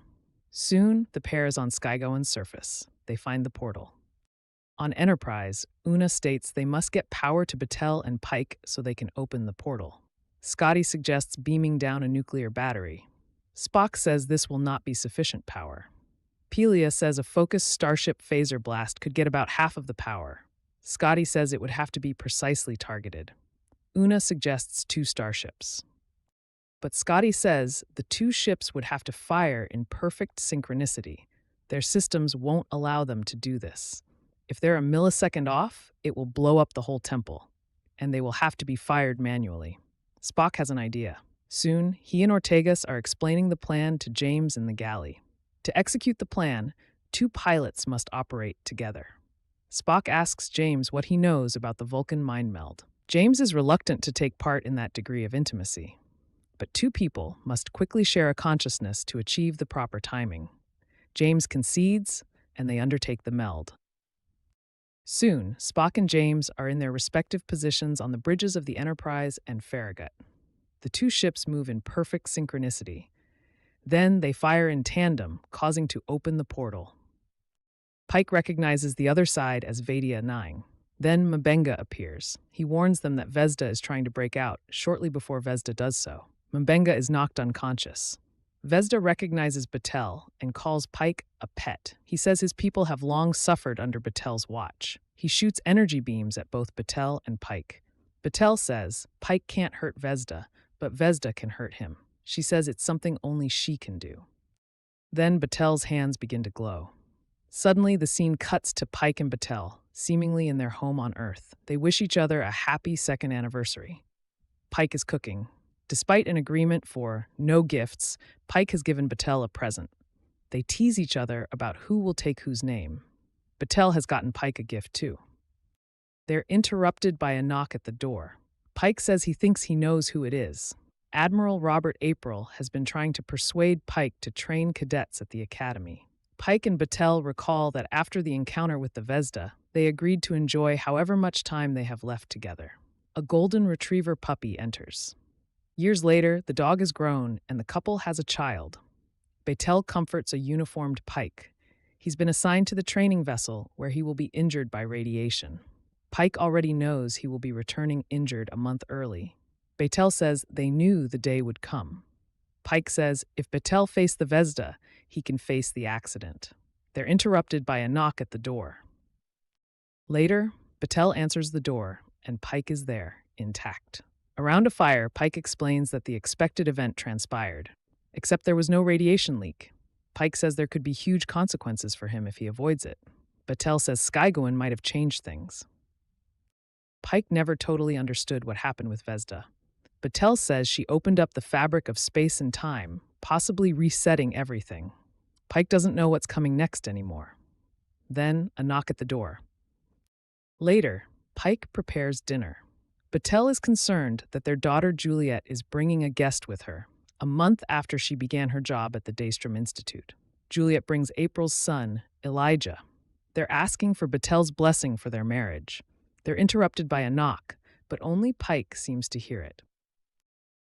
Soon, the pair is on Skygoan's surface. They find the portal. On Enterprise, Una states they must get power to Batel and Pike so they can open the portal. Scotty suggests beaming down a nuclear battery. Spock says this will not be sufficient power. Pelia says a focused starship phaser blast could get about half of the power. Scotty says it would have to be precisely targeted. Una suggests 2 starships. But Scotty says the 2 ships would have to fire in perfect synchronicity. Their systems won't allow them to do this. If they're a millisecond off, it will blow up the whole temple, and they will have to be fired manually. Spock has an idea. Soon, he and Ortegas are explaining the plan to James in the galley. To execute the plan, 2 pilots must operate together. Spock asks James what he knows about the Vulcan mind meld. James is reluctant to take part in that degree of intimacy. But 2 people must quickly share a consciousness to achieve the proper timing. James concedes, and they undertake the meld. Soon, Spock and James are in their respective positions on the bridges of the Enterprise and Farragut. The 2 ships move in perfect synchronicity. Then they fire in tandem, causing to open the portal. Pike recognizes the other side as Vadia 9. Then Mbenga appears. He warns them that Vzda is trying to break out, shortly before Vzda does so. Mbenga is knocked unconscious. Vzda recognizes Batel and calls Pike a pet. He says his people have long suffered under Batel's watch. He shoots energy beams at both Batel and Pike. Batel says Pike can't hurt Vzda, but Vzda can hurt him. She says it's something only she can do. Then Batel's hands begin to glow. Suddenly, the scene cuts to Pike and Batel, seemingly in their home on Earth. They wish each other a happy 2nd anniversary. Pike is cooking. Despite an agreement for no gifts, Pike has given Batel a present. They tease each other about who will take whose name. Batel has gotten Pike a gift too. They're interrupted by a knock at the door. Pike says he thinks he knows who it is. Admiral Robert April has been trying to persuade Pike to train cadets at the academy. Pike and Batel recall that after the encounter with the Vzda, they agreed to enjoy however much time they have left together. A golden retriever puppy enters. Years later, the dog is grown and the couple has a child. Batel comforts a uniformed Pike. He's been assigned to the training vessel where he will be injured by radiation. Pike already knows he will be returning injured a month early. Batel says they knew the day would come. Pike says if Batel faced the Vzda, he can face the accident. They're interrupted by a knock at the door. Later, Batel answers the door, and Pike is there, intact. Around a fire, Pike explains that the expected event transpired, except there was no radiation leak. Pike says there could be huge consequences for him if he avoids it. Batel says Skygoan might have changed things. Pike never totally understood what happened with Vzda. Batel says she opened up the fabric of space and time, possibly resetting everything. Pike doesn't know what's coming next anymore. Then, a knock at the door. Later, Pike prepares dinner. Batel is concerned that their daughter Juliet is bringing a guest with her, a month after she began her job at the Daystrom Institute. Juliet brings April's son, Elijah. They're asking for Batel's blessing for their marriage. They're interrupted by a knock, but only Pike seems to hear it.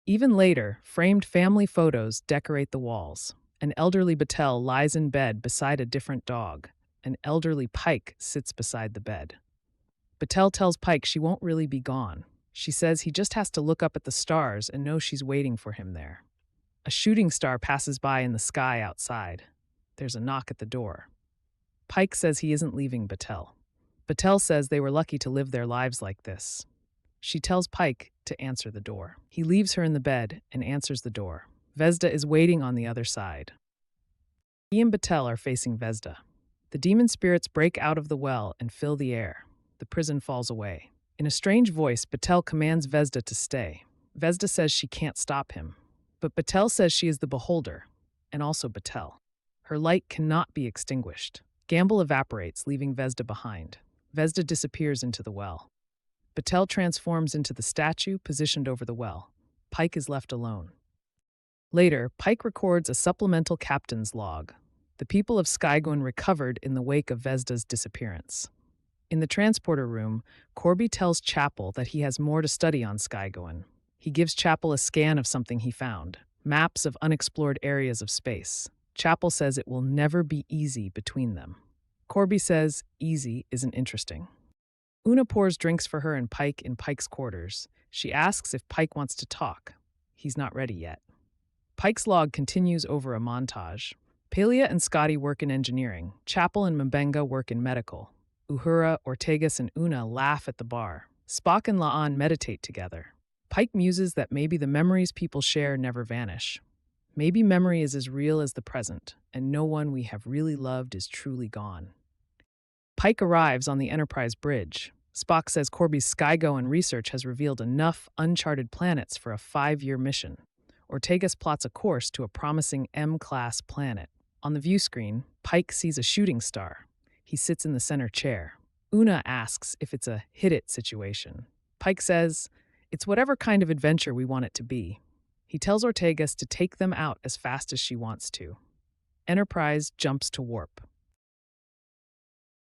Even later, framed family photos decorate the walls. An elderly Batel lies in bed beside a different dog. An elderly Pike sits beside the bed. Batel tells Pike she won't really be gone. She says he just has to look up at the stars and know she's waiting for him there. A shooting star passes by in the sky outside. There's a knock at the door. Pike says he isn't leaving Batel. Batel says they were lucky to live their lives like this. She tells Pike to answer the door. He leaves her in the bed and answers the door. Vzda is waiting on the other side. He and Batel are facing Vzda. The demon spirits break out of the well and fill the air. The prison falls away. In a strange voice, Batel commands Vzda to stay. Vzda says she can't stop him. But Batel says she is the beholder, and also Batel. Her light cannot be extinguished. Gamble evaporates, leaving Vzda behind. Vzda disappears into the well. Batel transforms into the statue positioned over the well. Pike is left alone. Later, Pike records a supplemental captain's log. The people of Skygoan recovered in the wake of Vzda's disappearance. In the transporter room, Corby tells Chapel that he has more to study on Skygoan. He gives Chapel a scan of something he found, maps of unexplored areas of space. Chapel says it will never be easy between them. Corby says easy isn't interesting. Una pours drinks for her and Pike in Pike's quarters. She asks if Pike wants to talk. He's not ready yet. Pike's log continues over a montage. Pelia and Scotty work in engineering. Chapel and Mbenga work in medical. Uhura, Ortegas, and Una laugh at the bar. Spock and La'an meditate together. Pike muses that maybe the memories people share never vanish. Maybe memory is as real as the present, and no one we have really loved is truly gone. Pike arrives on the Enterprise bridge. Spock says Corby's Skygoan research has revealed enough uncharted planets for a 5-year mission. Ortegas plots a course to a promising M-class planet. On the view screen, Pike sees a shooting star. He sits in the center chair. Una asks if it's a hit-it situation. Pike says, it's whatever kind of adventure we want it to be. He tells Ortegas to take them out as fast as she wants to. Enterprise jumps to warp.